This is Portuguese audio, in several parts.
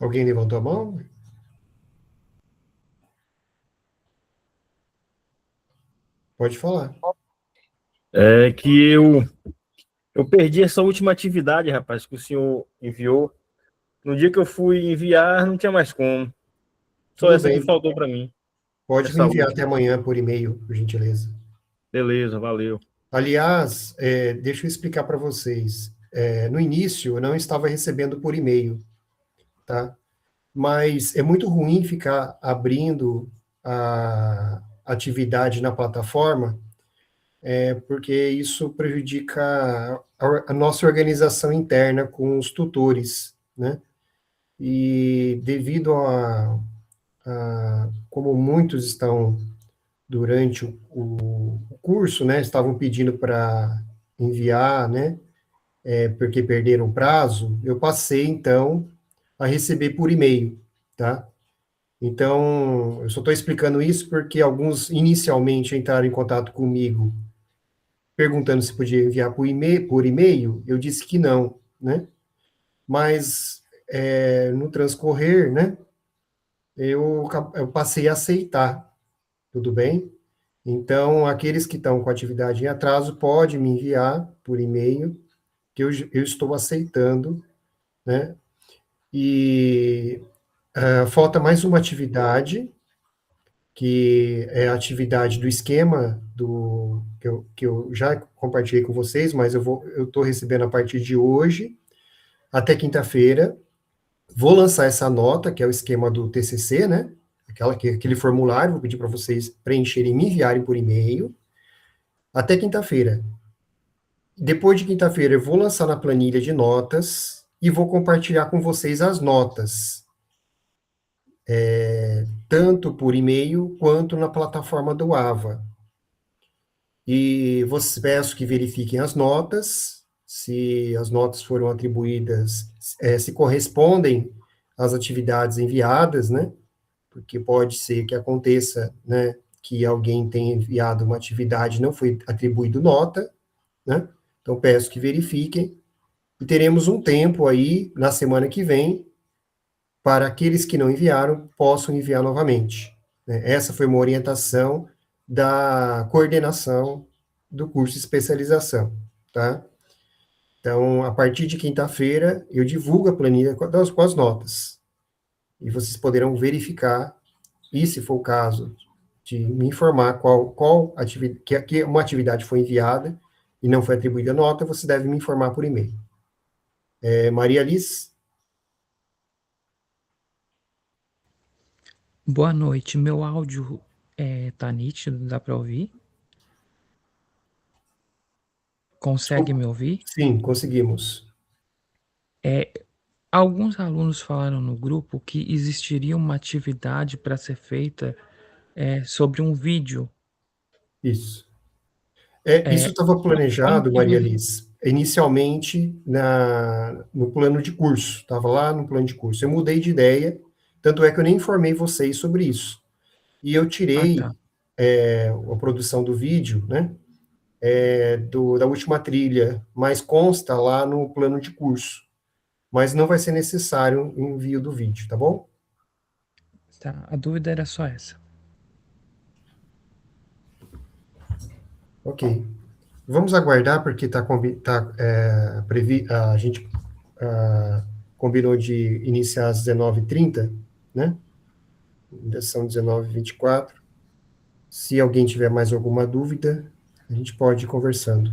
Alguém levantou a mão? Pode falar. É que eu perdi essa última atividade, rapaz, que o senhor enviou. No dia que eu fui enviar, não tinha mais como. Só Tudo essa que bem. faltou para mim, Pode me essa enviar até última. amanhã por e-mail, por gentileza. Beleza, valeu. Aliás, deixa eu explicar para vocês. No início, eu não estava recebendo por e-mail, tá? Mas é muito ruim ficar abrindo a atividade na plataforma, porque isso prejudica a nossa organização interna com os tutores, né? E devido como muitos estão durante o curso, né, estavam pedindo para enviar, né, porque perderam o prazo, eu passei, então, a receber por e-mail, tá? Então, eu só estou explicando isso porque alguns inicialmente entraram em contato comigo perguntando se podia enviar por e-mail, eu disse que não, né? Mas no transcorrer, né, eu passei a aceitar, tudo bem? Então, aqueles que estão com atividade em atraso, pode me enviar por e-mail, que eu estou aceitando, né? E falta mais uma atividade, que é a atividade do esquema que eu já compartilhei com vocês, mas eu estou recebendo a partir de hoje até quinta-feira. Vou lançar essa nota, que é o esquema do TCC, né? Aquele formulário, vou pedir para vocês preencherem e me enviarem por e-mail até quinta-feira. Depois de quinta-feira, eu vou lançar na planilha de notas e vou compartilhar com vocês as notas, tanto por e-mail quanto na plataforma do AVA. E peço que verifiquem as notas, se as notas foram atribuídas, se correspondem às atividades enviadas, né? Porque pode ser que aconteça, né, que alguém tenha enviado uma atividade e não foi atribuído nota, né? Então, peço que verifiquem. E teremos um tempo aí, na semana que vem, para aqueles que não enviaram, possam enviar novamente, né? Essa foi uma orientação da coordenação do curso de especialização, tá? Então, a partir de quinta-feira, eu divulgo a planilha com as notas. E vocês poderão verificar, e se for o caso, de me informar qual atividade, que uma atividade foi enviada e não foi atribuída nota, você deve me informar por e-mail. Maria Alice? Boa noite, meu áudio tá nítido, dá para ouvir? Consegue me ouvir? Sim, conseguimos. É, alguns alunos falaram no grupo que existiria uma atividade para ser feita sobre um vídeo. Isso. Isso É, estava como planejado, que Maria me. Liz, inicialmente no plano de curso, estava lá no plano de curso. Eu mudei de ideia, tanto é que eu nem informei vocês sobre isso. E eu Ah, tá. tirei a produção do vídeo, né, da última trilha, mas consta lá no plano de curso. Mas não vai ser necessário o envio do vídeo, tá bom? Tá. A dúvida era só essa. Ok. Vamos aguardar, porque a gente combinou de iniciar às 19h30, né? Ainda são 19h24. Se alguém tiver mais alguma dúvida, a gente pode ir conversando.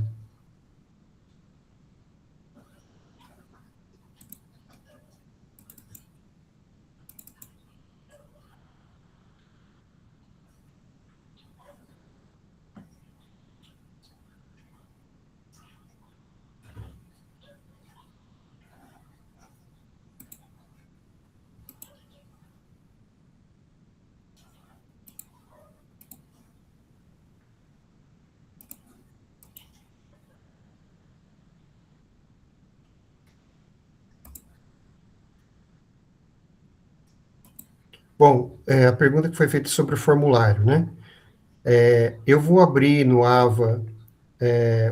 Bom, a pergunta que foi feita sobre o formulário, né? Eu vou abrir no AVA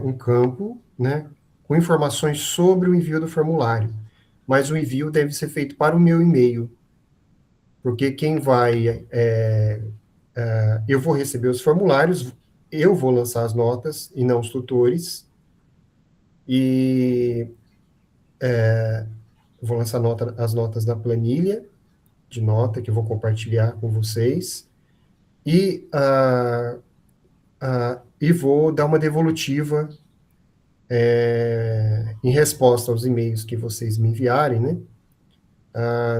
um campo, né, com informações sobre o envio do formulário. mas o envio deve ser feito para o meu e-mail, porque quem vai, eu vou receber os formulários, eu vou lançar as notas e não os tutores, e vou lançar as notas da planilha de nota que eu vou compartilhar com vocês, e, e vou dar uma devolutiva em resposta aos e-mails que vocês me enviarem, né,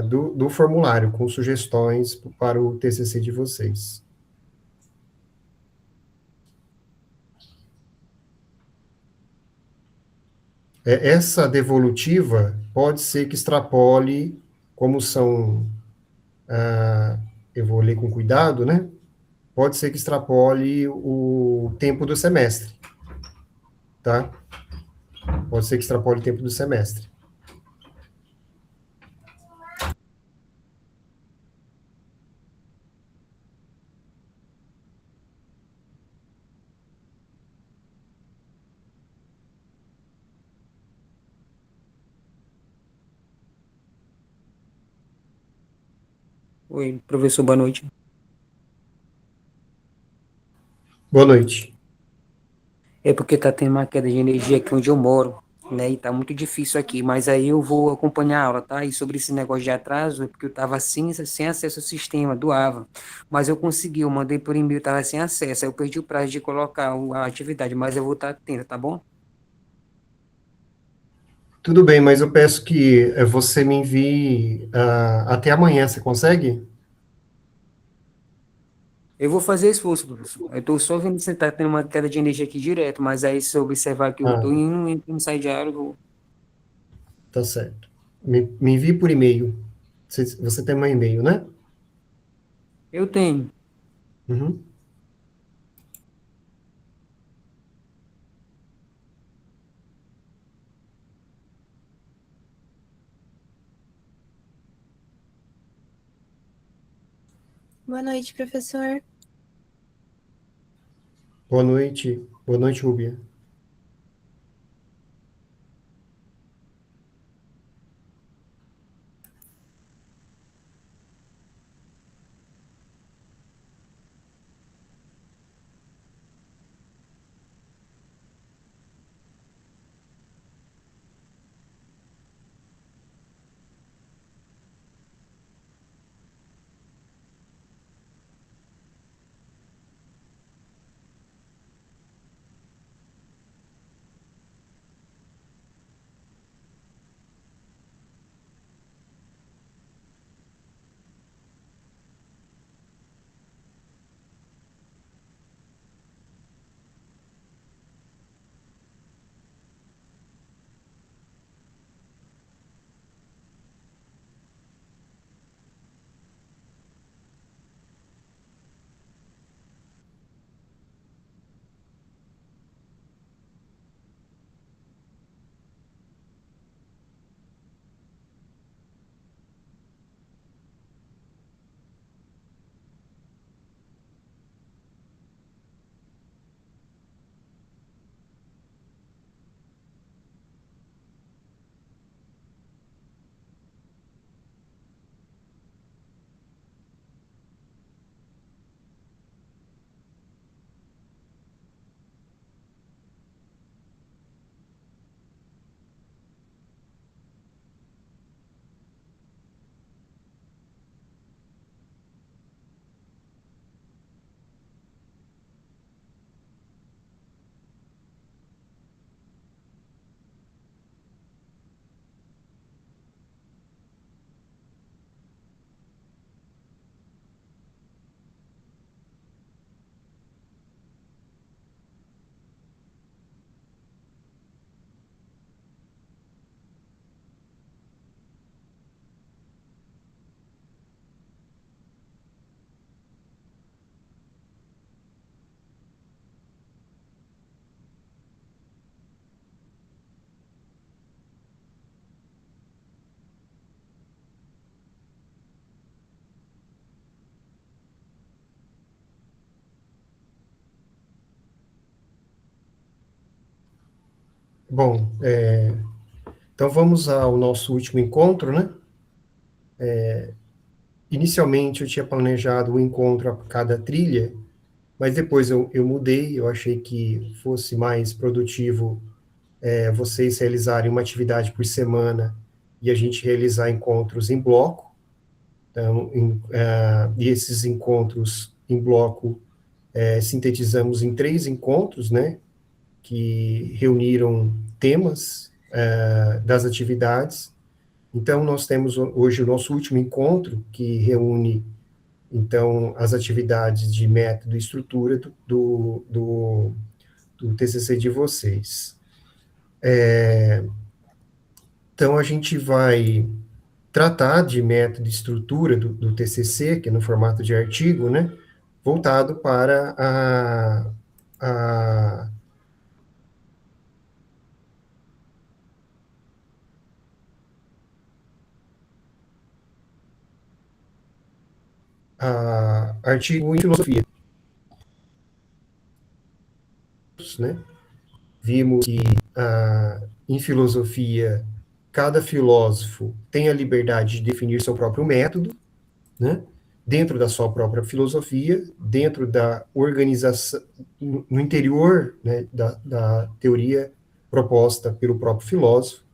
do formulário, com sugestões para o TCC de vocês. Essa devolutiva pode ser que extrapole, como são, eu vou ler com cuidado, né, pode ser que extrapole o tempo do semestre, tá? Pode ser que extrapole o tempo do semestre. Oi, professor, boa noite. Boa noite. É porque tá tendo uma queda de energia aqui onde eu moro, né? E tá muito difícil aqui, mas aí eu vou acompanhar a aula, tá? E sobre esse negócio de atraso, é porque eu tava sem acesso ao sistema, doava. Mas eu consegui, eu mandei por e-mail, tava sem acesso. Aí eu perdi o prazo de colocar a atividade, mas eu vou estar atento, tá bom? Tudo bem, mas eu peço que você me envie até amanhã, você consegue? Eu vou fazer esforço, professor. Eu tô só vendo se tá tendo uma queda de energia aqui direto, mas aí se eu observar que eu Ah, tô indo, entrando, sair de aula, eu vou... tá certo. Me envie por e-mail. Você tem meu e-mail, né? Eu tenho. Uhum. Boa noite, professor. Boa noite. Boa noite, Rubia. Bom, Então, vamos ao nosso último encontro, né? Inicialmente, eu tinha planejado um encontro a cada trilha, mas depois eu mudei, eu achei que fosse mais produtivo vocês realizarem uma atividade por semana e a gente realizar encontros em bloco. Então, e esses encontros em bloco sintetizamos em 3 encontros, né, que reuniram temas das atividades. Então, nós temos hoje o nosso último encontro, que reúne, então, as atividades de método e estrutura do TCC de vocês. Então, a gente vai tratar de método e estrutura do TCC, que é no formato de artigo, né, voltado para a artigo em filosofia, né? Vimos que em filosofia cada filósofo tem a liberdade de definir seu próprio método, né? Dentro da sua própria filosofia, dentro da organização, no interior, né, da teoria proposta pelo próprio filósofo.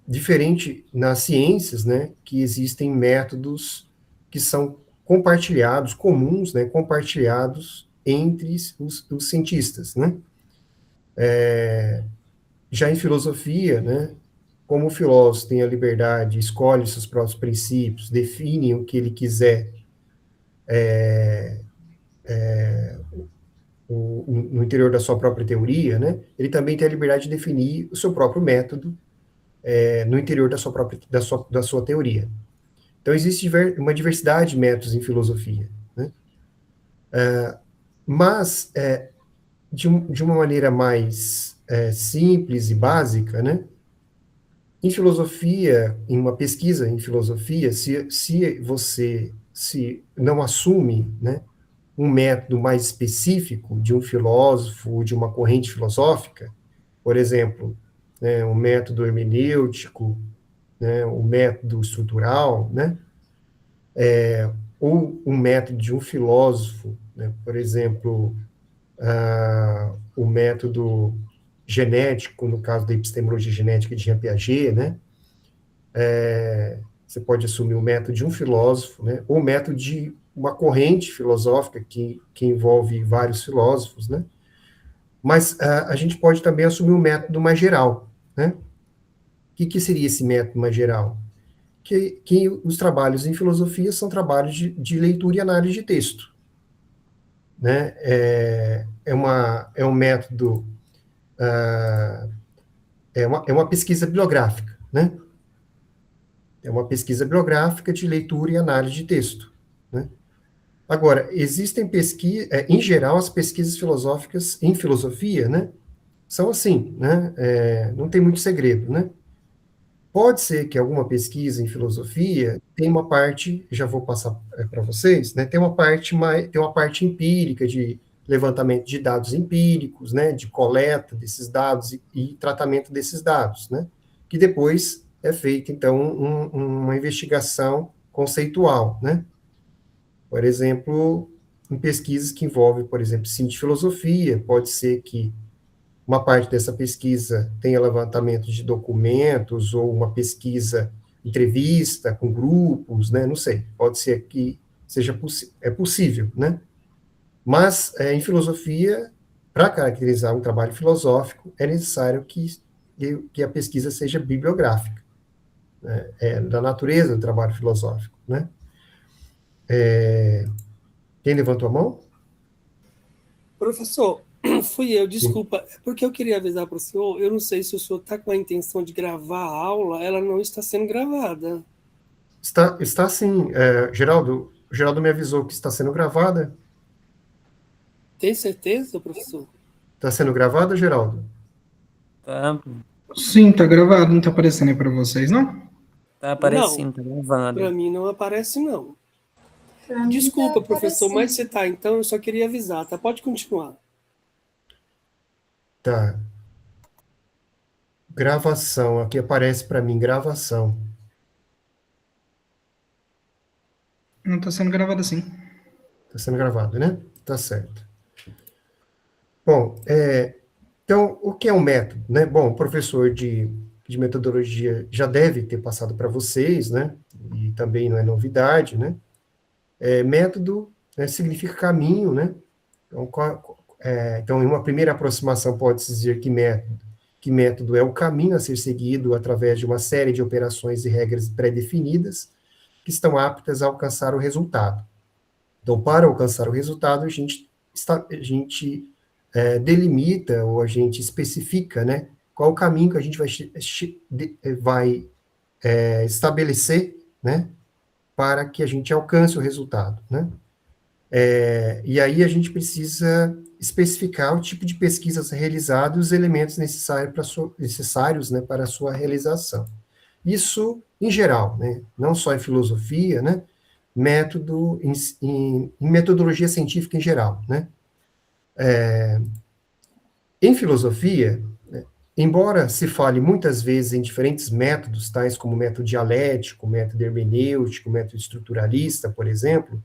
Diferente nas ciências, né, que existem métodos que são compartilhados, comuns, né, compartilhados entre os cientistas, né? Já em filosofia, né, como o filósofo tem a liberdade, escolhe seus próprios princípios, define o que ele quiser no interior da sua própria teoria, né, ele também tem a liberdade de definir o seu próprio método no interior da sua teoria. Então, existe uma diversidade de métodos em filosofia, né? Mas, de uma maneira mais simples e básica, né? Em filosofia, em uma pesquisa em filosofia, se você não assume, né, um método mais específico de um filósofo ou de uma corrente filosófica, por exemplo, né, um método hermenêutico, né, um método estrutural, né, ou um método de um filósofo, né, por exemplo, o método genético, no caso da epistemologia genética de Jean Piaget, né, você pode assumir o método de um filósofo, né, ou o método de uma corrente filosófica que envolve vários filósofos, né, mas a gente pode também assumir um método mais geral, né. O que seria esse método mais geral? Que os trabalhos em filosofia são trabalhos de leitura e análise de texto, né? É um método, é uma pesquisa bibliográfica, né? É uma pesquisa bibliográfica de leitura e análise de texto, né? Agora, existem pesquisas, em geral, as pesquisas filosóficas em filosofia, né, são assim, né? Não tem muito segredo, né? Pode ser que alguma pesquisa em filosofia tenha uma parte, já vou passar para vocês, né, tem uma parte empírica de levantamento de dados empíricos, né, de coleta desses dados e tratamento desses dados, né, que depois é feita, então, uma investigação conceitual, né. Por exemplo, em pesquisas que envolvem, por exemplo, ensino de filosofia, pode ser que uma parte dessa pesquisa tenha levantamento de documentos, ou uma pesquisa, entrevista com grupos, né, não sei, pode ser que seja possível, né? Mas, em filosofia, para caracterizar um trabalho filosófico, é necessário que a pesquisa seja bibliográfica, né? Da natureza do trabalho filosófico, né? Quem levantou a mão? Professor, fui eu, Sim. desculpa. É porque eu queria avisar para o senhor, eu não sei se o senhor está com a intenção de gravar a aula, ela não está sendo gravada. Está sim, Geraldo me avisou que está sendo gravada. Tem certeza, professor? Está sendo gravada, Geraldo? Tá, Sim, tá gravado, não tá aparecendo aí pra vocês, não? tá aparecendo, tá gravando. Para mim não aparece, não. Pra mim Desculpa, tá professor, mas aparecendo. você tá, então eu só queria avisar, tá? Pode continuar. Tá. Gravação, aqui aparece para mim, gravação. Não está sendo gravado assim. Está sendo gravado, né? Tá certo. Bom, então, o que é um método, né? Bom, o professor de metodologia já deve ter passado para vocês, né? E também não é novidade, né? Método, né, significa caminho, né? Então, então, em uma primeira aproximação, pode-se dizer que método é o caminho a ser seguido através de uma série de operações e regras pré-definidas que estão aptas a alcançar o resultado. Então, para alcançar o resultado, a gente delimita ou a gente especifica, né, qual o caminho que a gente vai estabelecer, né, para que a gente alcance o resultado, né? E aí a gente precisa especificar o tipo de pesquisa a ser realizada e os elementos necessários, né, para a sua realização. Isso, em geral, né, não só em filosofia, né, em metodologia científica em geral, né. Em filosofia, né, embora se fale muitas vezes em diferentes métodos, tais como método dialético, método hermenêutico, método estruturalista, por exemplo,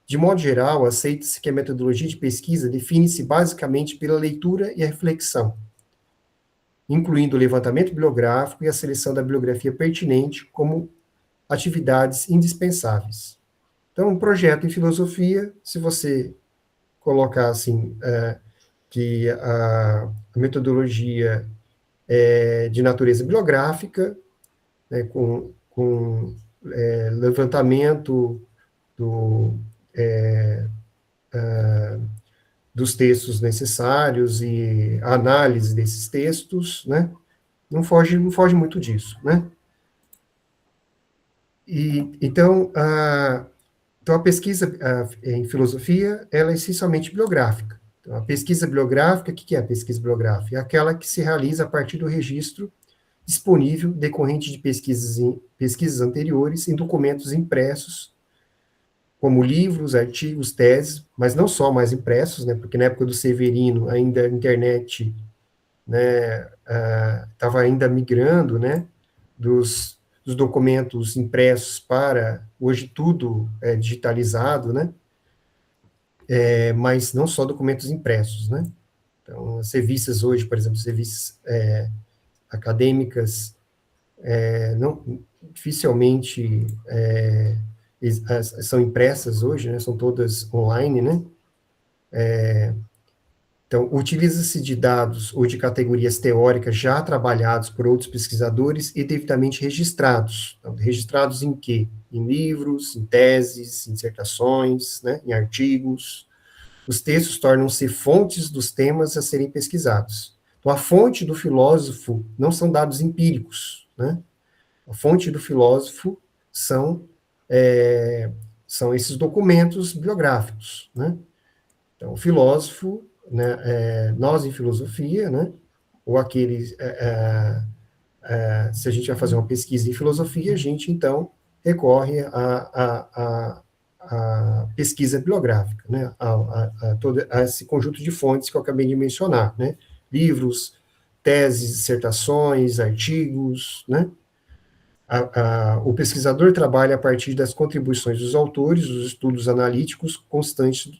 de modo geral, aceita-se que a metodologia de pesquisa define-se basicamente pela leitura e a reflexão, incluindo o levantamento bibliográfico e a seleção da bibliografia pertinente como atividades indispensáveis. Então, um projeto em filosofia, se você colocar assim, que a metodologia é de natureza bibliográfica, né, com levantamento dos textos necessários e a análise desses textos, né, não foge muito disso, né. Então, a pesquisa em filosofia, ela é essencialmente bibliográfica. Então, a pesquisa bibliográfica, o que é a pesquisa bibliográfica? É aquela que se realiza a partir do registro disponível decorrente de pesquisas anteriores em documentos impressos, como livros, artigos, teses, mas não só mais impressos, né, porque na época do Severino ainda a internet, né, estava ainda migrando, né, dos documentos impressos para, hoje tudo é digitalizado, né, mas não só documentos impressos, né. Então, as revistas hoje, por exemplo, as revistas acadêmicas, dificilmente são impressas hoje, né, são todas online, né. Então, utiliza-se de dados ou de categorias teóricas já trabalhados por outros pesquisadores e devidamente registrados. Então, registrados em quê? Em livros, em teses, em dissertações, né, em artigos. Os textos tornam-se fontes dos temas a serem pesquisados. Então, a fonte do filósofo não são dados empíricos, né? A fonte do filósofo são esses documentos bibliográficos, né? Então, o filósofo, né, nós em filosofia, né, ou aqueles, se a gente vai fazer uma pesquisa em filosofia, a gente, então, recorre à pesquisa bibliográfica, né, a esse conjunto de fontes que eu acabei de mencionar, né, livros, teses, dissertações, artigos, né. O pesquisador trabalha a partir das contribuições dos autores, dos estudos analíticos constantes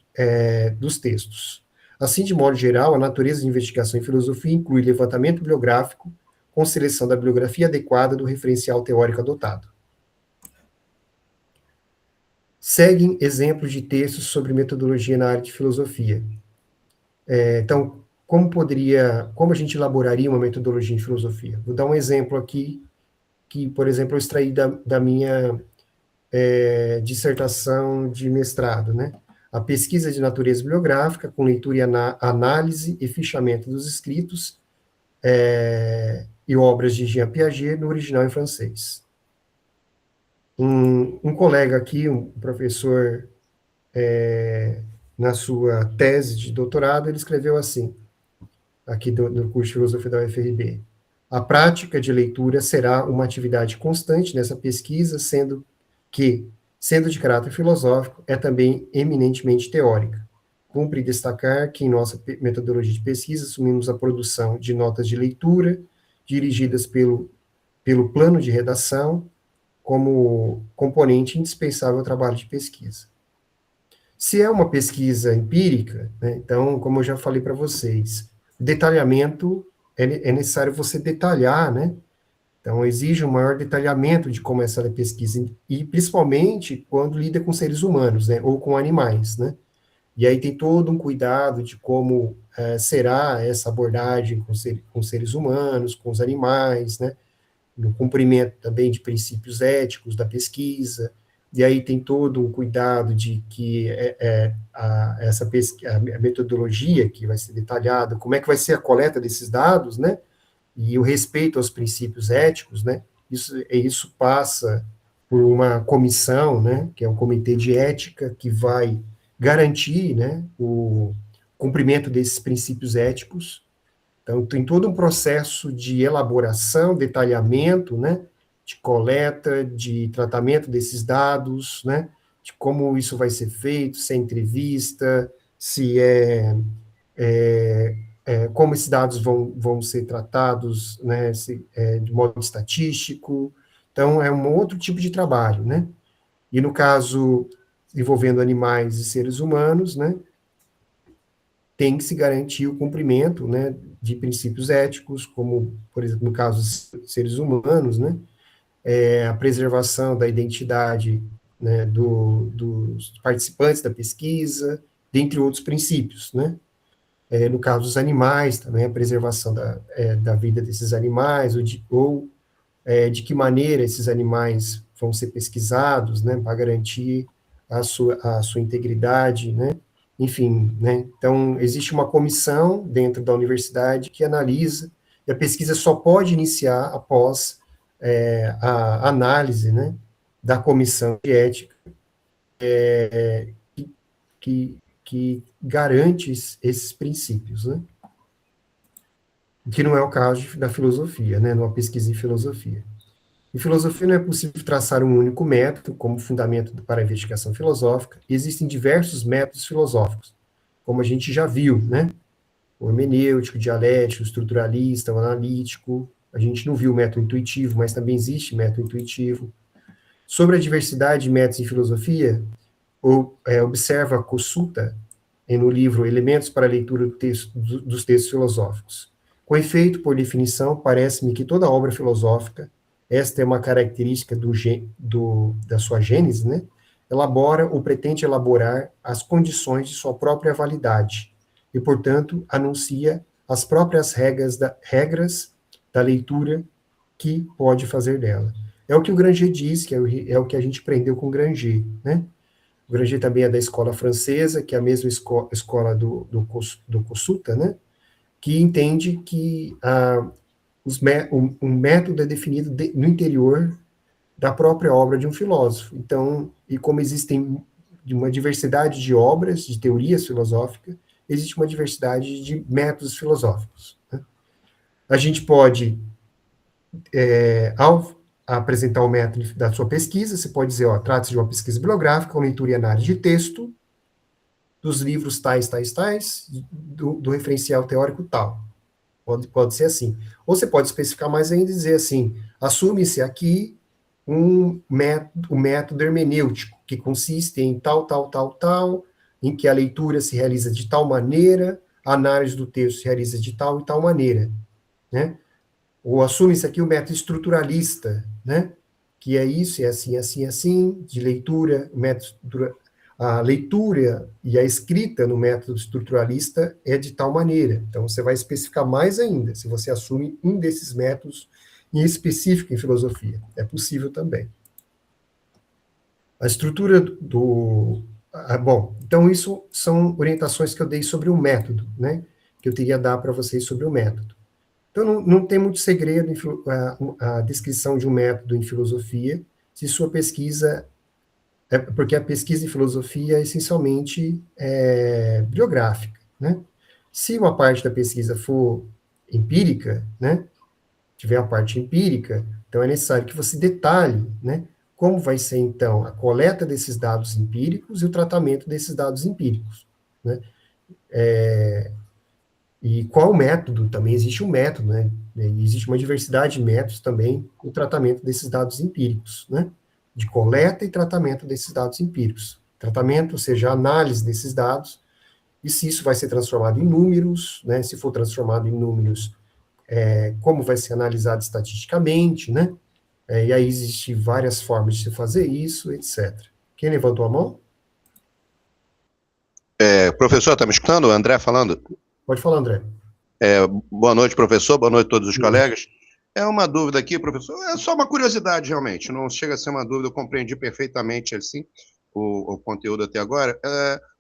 dos textos. Assim, de modo geral, a natureza de investigação em filosofia inclui levantamento bibliográfico com seleção da bibliografia adequada do referencial teórico adotado. Seguem exemplos de textos sobre metodologia na área de filosofia. Então, como a gente elaboraria uma metodologia em filosofia? Vou dar um exemplo aqui, que, por exemplo, eu extraí da minha dissertação de mestrado, né? A pesquisa de natureza bibliográfica, com leitura e análise e fichamento dos escritos e obras de Jean Piaget no original em francês. Um colega aqui, um professor, na sua tese de doutorado, ele escreveu assim, aqui no curso de filosofia da UFRB: a prática de leitura será uma atividade constante nessa pesquisa, sendo de caráter filosófico, é também eminentemente teórica. Cumpre destacar que em nossa metodologia de pesquisa assumimos a produção de notas de leitura dirigidas pelo plano de redação como componente indispensável ao trabalho de pesquisa. Se é uma pesquisa empírica, né, então, como eu já falei para vocês, o detalhamento é necessário você detalhar, né? Então, exige um maior detalhamento de como essa pesquisa, e principalmente quando lida com seres humanos, né, ou com animais, né? E aí tem todo um cuidado de como será essa abordagem com seres humanos, com os animais, né? No cumprimento também de princípios éticos da pesquisa, e aí tem todo um cuidado de que essa pesquisa, a metodologia que vai ser detalhada, como é que vai ser a coleta desses dados, né? E o respeito aos princípios éticos, né? Isso passa por uma comissão, né? Que é um comitê de ética que vai garantir, né? O cumprimento desses princípios éticos. Então, tem todo um processo de elaboração, detalhamento, né? De coleta, de tratamento desses dados, né? De como isso vai ser feito, se é entrevista, se como esses dados vão ser tratados, né, de modo estatístico. Então, é um outro tipo de trabalho, né? E no caso envolvendo animais e seres humanos, né, tem que se garantir o cumprimento, né, de princípios éticos, como, por exemplo, no caso dos seres humanos, né, a preservação da identidade, né, dos participantes da pesquisa, dentre outros princípios, né? No caso dos animais, também a preservação da vida desses animais, ou de que maneira esses animais vão ser pesquisados, né, para garantir a sua integridade, né, enfim, né, então existe uma comissão dentro da universidade que analisa, e a pesquisa só pode iniciar após a análise, né, da comissão de ética, que garante esses princípios, né, que não é o caso da filosofia, né, numa pesquisa em filosofia. Em filosofia não é possível traçar um único método como fundamento para a investigação filosófica. Existem diversos métodos filosóficos, como a gente já viu, né? O hermenêutico, o dialético, o estruturalista, o analítico. A gente não viu o método intuitivo, mas também existe método intuitivo. Sobre a diversidade de métodos em filosofia, observa Kossuth no livro Elementos para a Leitura dos Textos Filosóficos. Com efeito, por definição, parece-me que toda obra filosófica, esta é uma característica da sua gênese, né? Elabora ou pretende elaborar as condições de sua própria validade e, portanto, anuncia as próprias regras da leitura que pode fazer dela. É o que o Granger diz, que é o que a gente aprendeu com o Granger, né? O Granger também é da escola francesa, que é a mesma escola do Kossuth, né? Que entende que um método é definido no interior da própria obra de um filósofo. Então, e como existem uma diversidade de obras, de teorias filosóficas, existe uma diversidade de métodos filosóficos, né? A gente pode, ao apresentar o método da sua pesquisa, você pode dizer, trata-se de uma pesquisa bibliográfica, com leitura e análise de texto, dos livros tais, do referencial teórico tal. Pode ser assim. Ou você pode especificar mais ainda e dizer assim, assume-se aqui um método hermenêutico, que consiste em tal, em que a leitura se realiza de tal maneira, a análise do texto se realiza de tal e tal maneira, né? Ou assume-se aqui o método estruturalista, né? Que é isso, é assim, assim, assim, de leitura, a leitura e a escrita no método estruturalista é de tal maneira. Então, você vai especificar mais ainda, se você assume um desses métodos em específico em filosofia. É possível também. A estrutura bom, então isso são orientações que eu dei sobre o método, né? Que eu teria a dar para vocês sobre o método. Então, não tem muito segredo a descrição de um método em filosofia, se sua pesquisa... porque a pesquisa em filosofia é essencialmente bibliográfica, né? Se uma parte da pesquisa for empírica, né? Tiver a parte empírica, então é necessário que você detalhe, né? Como vai ser, então, a coleta desses dados empíricos e o tratamento desses dados empíricos, né? E qual o método? Também existe um método, né? E existe uma diversidade de métodos também no tratamento desses dados empíricos, né? De coleta e tratamento desses dados empíricos. Tratamento, ou seja, a análise desses dados, e se isso vai ser transformado em números, né? Se for transformado em números, como vai ser analisado estatisticamente, né? E aí existem várias formas de se fazer isso, etc. Quem levantou a mão? Professor, está me escutando? O André falando? Pode falar, André. Boa noite, professor. Boa noite a todos os colegas. É uma dúvida aqui, professor. É só uma curiosidade, realmente. Não chega a ser uma dúvida. Eu compreendi perfeitamente, assim, o conteúdo até agora.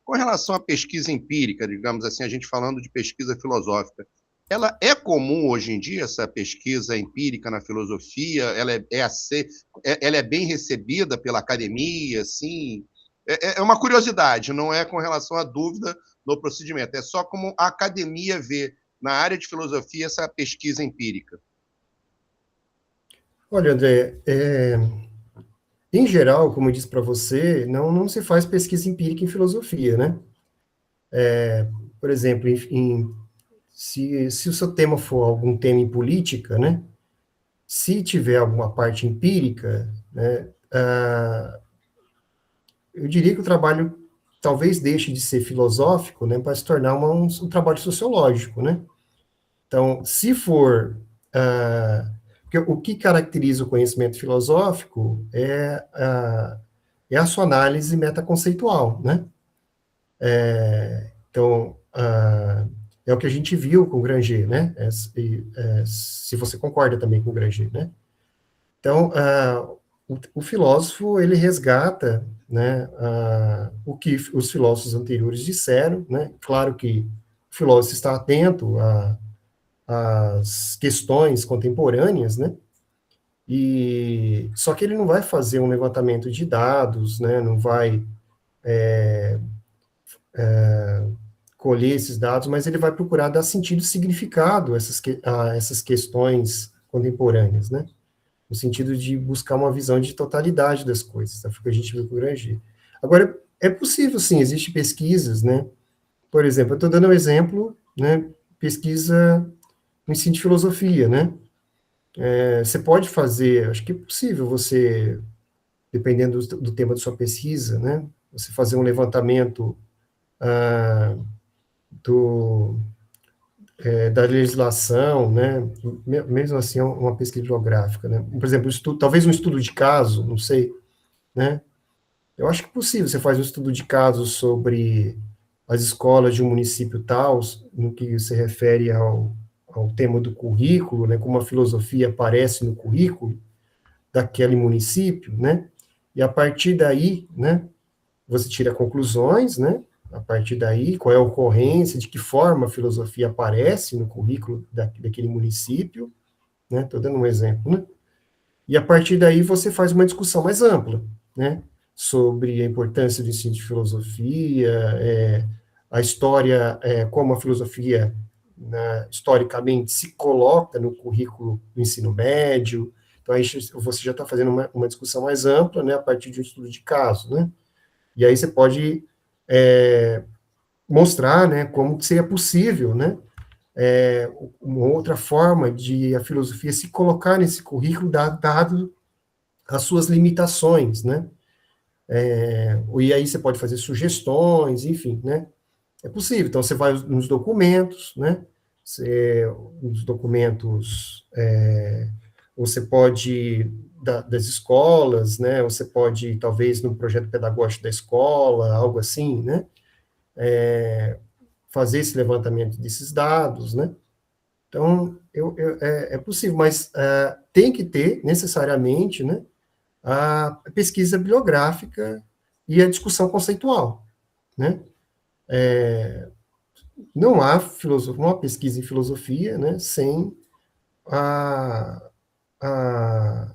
Com relação à pesquisa empírica, digamos assim, a gente falando de pesquisa filosófica, ela é comum hoje em dia, essa pesquisa empírica na filosofia? Ela ela é bem recebida pela academia, assim? É uma curiosidade, não é com relação à dúvida no procedimento, é só como a academia vê na área de filosofia essa pesquisa empírica. Olha, André, em geral, como eu disse para você, não se faz pesquisa empírica em filosofia, né? Por exemplo, se o seu tema for algum tema em política, né? Se tiver alguma parte empírica, né? Eu diria que o trabalho talvez deixe de ser filosófico, né? Para se tornar um trabalho sociológico, né? Então, se for... porque o que caracteriza o conhecimento filosófico é a sua análise metaconceitual, né? Então, é o que a gente viu com o Granger, né? Se você concorda também com o Granger, né? Então, o filósofo, ele resgata, né, o que os filósofos anteriores disseram, né? Claro que o filósofo está atento às questões contemporâneas, né? Só que ele não vai fazer um levantamento de dados, né? Não vai colher esses dados, mas ele vai procurar dar sentido e significado a essas questões contemporâneas, né? No sentido de buscar uma visão de totalidade das coisas, tá? Foi o que a gente viu com o Granger. Agora, é possível, sim, existem pesquisas, né? Por exemplo, eu estou dando um exemplo, né? Pesquisa no ensino de filosofia, né? Você pode fazer, acho que é possível você, dependendo do tema da sua pesquisa, né? Você fazer um levantamento da legislação, né, mesmo assim, é uma pesquisa bibliográfica, né, por exemplo, talvez um estudo de caso, não sei, né, eu acho que é possível, você faz um estudo de caso sobre as escolas de um município tal, no que se refere ao tema do currículo, né, como a filosofia aparece no currículo daquele município, né, e a partir daí, né, você tira conclusões, né, a partir daí, qual é a ocorrência, de que forma a filosofia aparece no currículo daquele município, né, estou dando um exemplo, né, e a partir daí você faz uma discussão mais ampla, né, sobre a importância do ensino de filosofia, a história, como a filosofia, né, historicamente, se coloca no currículo do ensino médio, então aí você já está fazendo uma discussão mais ampla, né, a partir de um estudo de caso, né, e aí você pode mostrar, né, como seria possível, né, uma outra forma de a filosofia se colocar nesse currículo, dado as suas limitações, né, e aí você pode fazer sugestões, enfim, né, é possível. Então, você vai nos documentos, né, nos documentos, você pode, das escolas, né, você pode, talvez, no projeto pedagógico da escola, algo assim, né, fazer esse levantamento desses dados, né, então, é possível, mas tem que ter, necessariamente, né, a pesquisa bibliográfica e a discussão conceitual, né, não há uma pesquisa em filosofia, né, sem a, a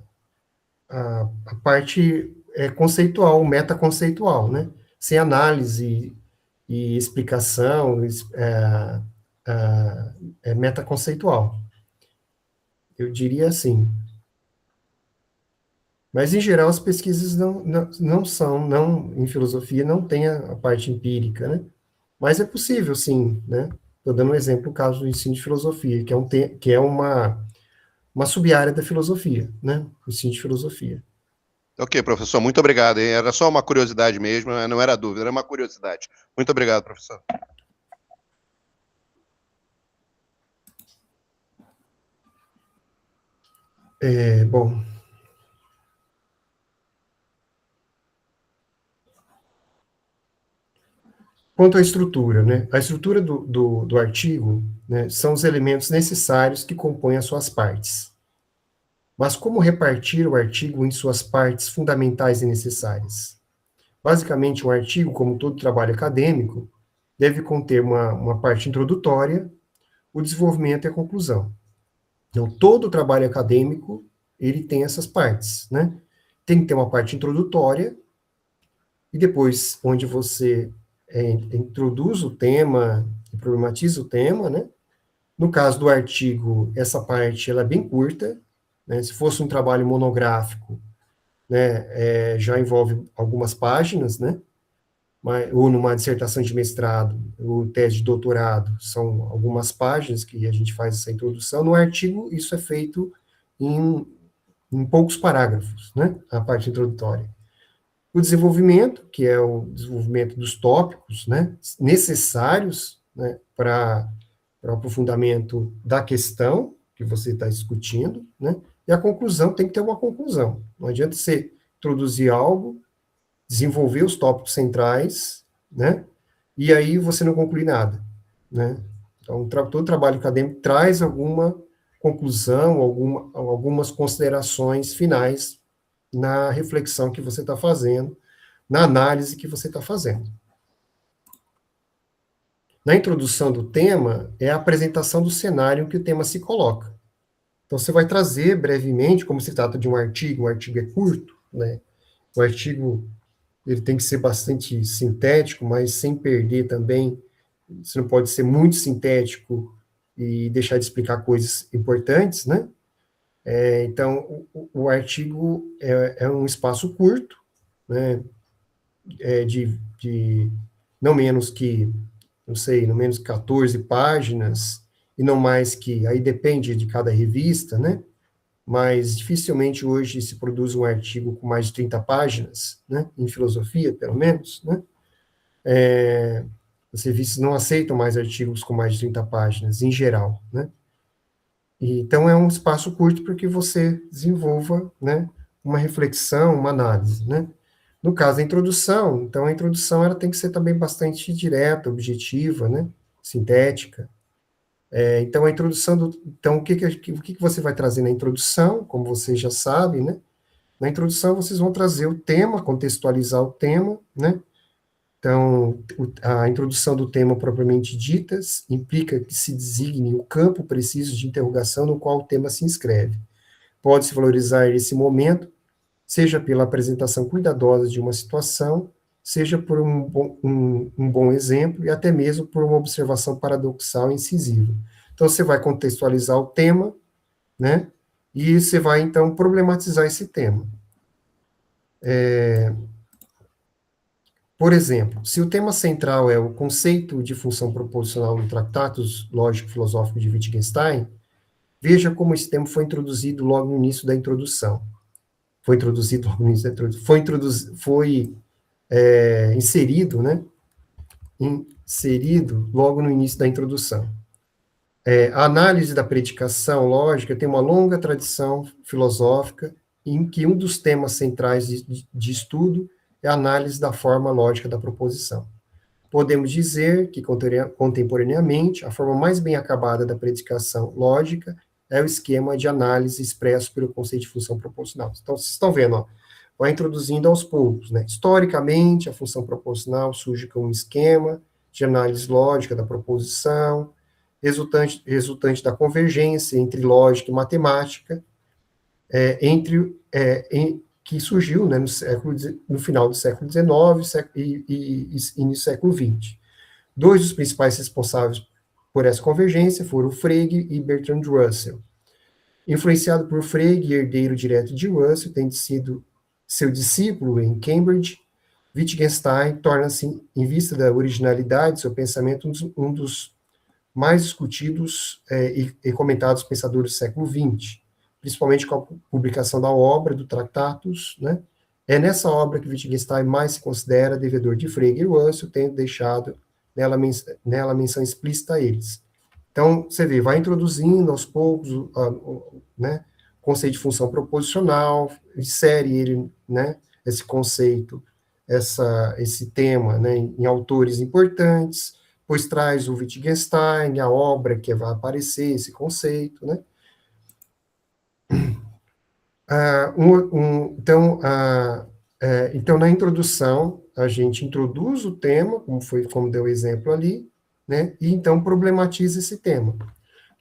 parte conceitual, metaconceitual, né, sem análise e explicação metaconceitual. Eu diria assim. Mas, em geral, as pesquisas em filosofia, não tem a parte empírica, né? Mas é possível, sim, né? Estou dando um exemplo, o caso do ensino de filosofia, que é uma sub-área da filosofia, né? O ensino de filosofia. Ok, professor, muito obrigado, hein? Era só uma curiosidade mesmo, não era dúvida, era uma curiosidade. Muito obrigado, professor. Bom, quanto à estrutura, né? A estrutura do artigo, né, são os elementos necessários que compõem as suas partes. Mas como repartir o artigo em suas partes fundamentais e necessárias? Basicamente, um artigo, como todo trabalho acadêmico, deve conter uma parte introdutória, o desenvolvimento e a conclusão. Então, todo trabalho acadêmico, ele tem essas partes, né? Tem que ter uma parte introdutória, e depois, onde você introduz o tema, e problematiza o tema, né? No caso do artigo, essa parte ela é bem curta, né? Se fosse um trabalho monográfico, né, já envolve algumas páginas, né? Ou numa dissertação de mestrado, ou tese de doutorado, são algumas páginas que a gente faz essa introdução. No artigo, isso é feito em poucos parágrafos, né? A parte introdutória. O desenvolvimento, que é o desenvolvimento dos tópicos, né, necessários, né, para o aprofundamento da questão que você está discutindo, né, e a conclusão tem que ter uma conclusão. Não adianta você introduzir algo, desenvolver os tópicos centrais, né, e aí você não conclui nada, né. Então, todo trabalho acadêmico traz alguma conclusão, algumas considerações finais na reflexão que você está fazendo, na análise que você está fazendo. Na introdução do tema, é a apresentação do cenário em que o tema se coloca. Então, você vai trazer brevemente, como se trata de um artigo é curto, né? O artigo ele tem que ser bastante sintético, mas sem perder também, você não pode ser muito sintético e deixar de explicar coisas importantes, né? Então, o artigo é um espaço curto, né, de não menos que, não sei, não menos que 14 páginas, e não mais que, aí depende de cada revista, né, mas dificilmente hoje se produz um artigo com mais de 30 páginas, né, em filosofia, pelo menos, né, as revistas não aceitam mais artigos com mais de 30 páginas, em geral, né. Então, é um espaço curto para que você desenvolva, né, uma reflexão, uma análise, né. No caso da introdução, então a introdução ela tem que ser também bastante direta, objetiva, né, sintética. Então, a introdução então, o que você vai trazer na introdução, como vocês já sabem, né. Na introdução, vocês vão trazer o tema, contextualizar o tema, né. Então, a introdução do tema propriamente dita implica que se designe o campo preciso de interrogação no qual o tema se inscreve. Pode-se valorizar esse momento, seja pela apresentação cuidadosa de uma situação, seja por um bom exemplo e até mesmo por uma observação paradoxal e incisiva. Então, você vai contextualizar o tema, né, e você vai, então, problematizar esse tema. Por exemplo, se o tema central é o conceito de função proposicional no Tratatus Lógico-Filosófico de Wittgenstein, veja como esse tema foi introduzido logo no início da introdução. Inserido, né? Inserido logo no início da introdução. A análise da predicação lógica tem uma longa tradição filosófica em que um dos temas centrais de estudo é a análise da forma lógica da proposição. Podemos dizer que, contemporaneamente, a forma mais bem acabada da predicação lógica é o esquema de análise expresso pelo conceito de função proposicional. Então, vocês estão vendo, ó, vai introduzindo aos poucos, né? Historicamente, a função proposicional surge como um esquema de análise lógica da proposição, resultante da convergência entre lógica e matemática, que surgiu, né, no final do século XIX e início do século XX. Dois dos principais responsáveis por essa convergência foram Frege e Bertrand Russell. Influenciado por Frege, herdeiro direto de Russell, tendo sido seu discípulo em Cambridge, Wittgenstein torna-se, em vista da originalidade de seu pensamento, um dos mais discutidos e comentados pensadores do século XX, principalmente com a publicação da obra do Tractatus, né? É nessa obra que Wittgenstein mais se considera devedor de Frege e Russell, tendo deixado nela menção explícita a eles. Então, você vê, vai introduzindo aos poucos, né, o conceito de função proposicional, insere ele, né, esse conceito, esse tema, né, em autores importantes, depois traz o Wittgenstein, a obra que vai aparecer, esse conceito, né. Então, na introdução, a gente introduz o tema, como deu o exemplo ali, né, e então problematiza esse tema.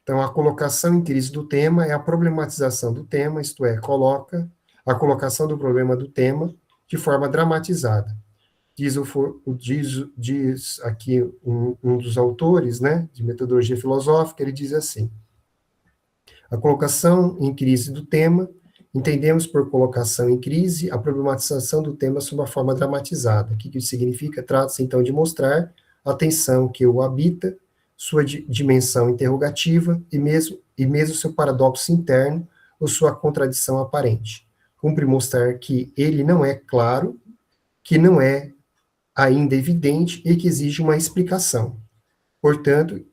Então, a colocação em crise do tema é a problematização do tema, isto é, coloca a colocação do problema do tema de forma dramatizada. Diz aqui um dos autores, né, de metodologia filosófica, ele diz assim: a colocação em crise do tema, entendemos por colocação em crise a problematização do tema sob uma forma dramatizada. O que isso significa? Trata-se, então, de mostrar a tensão que o habita, sua dimensão interrogativa e mesmo seu paradoxo interno ou sua contradição aparente. Cumpre mostrar que ele não é claro, que não é ainda evidente e que exige uma explicação. Portanto,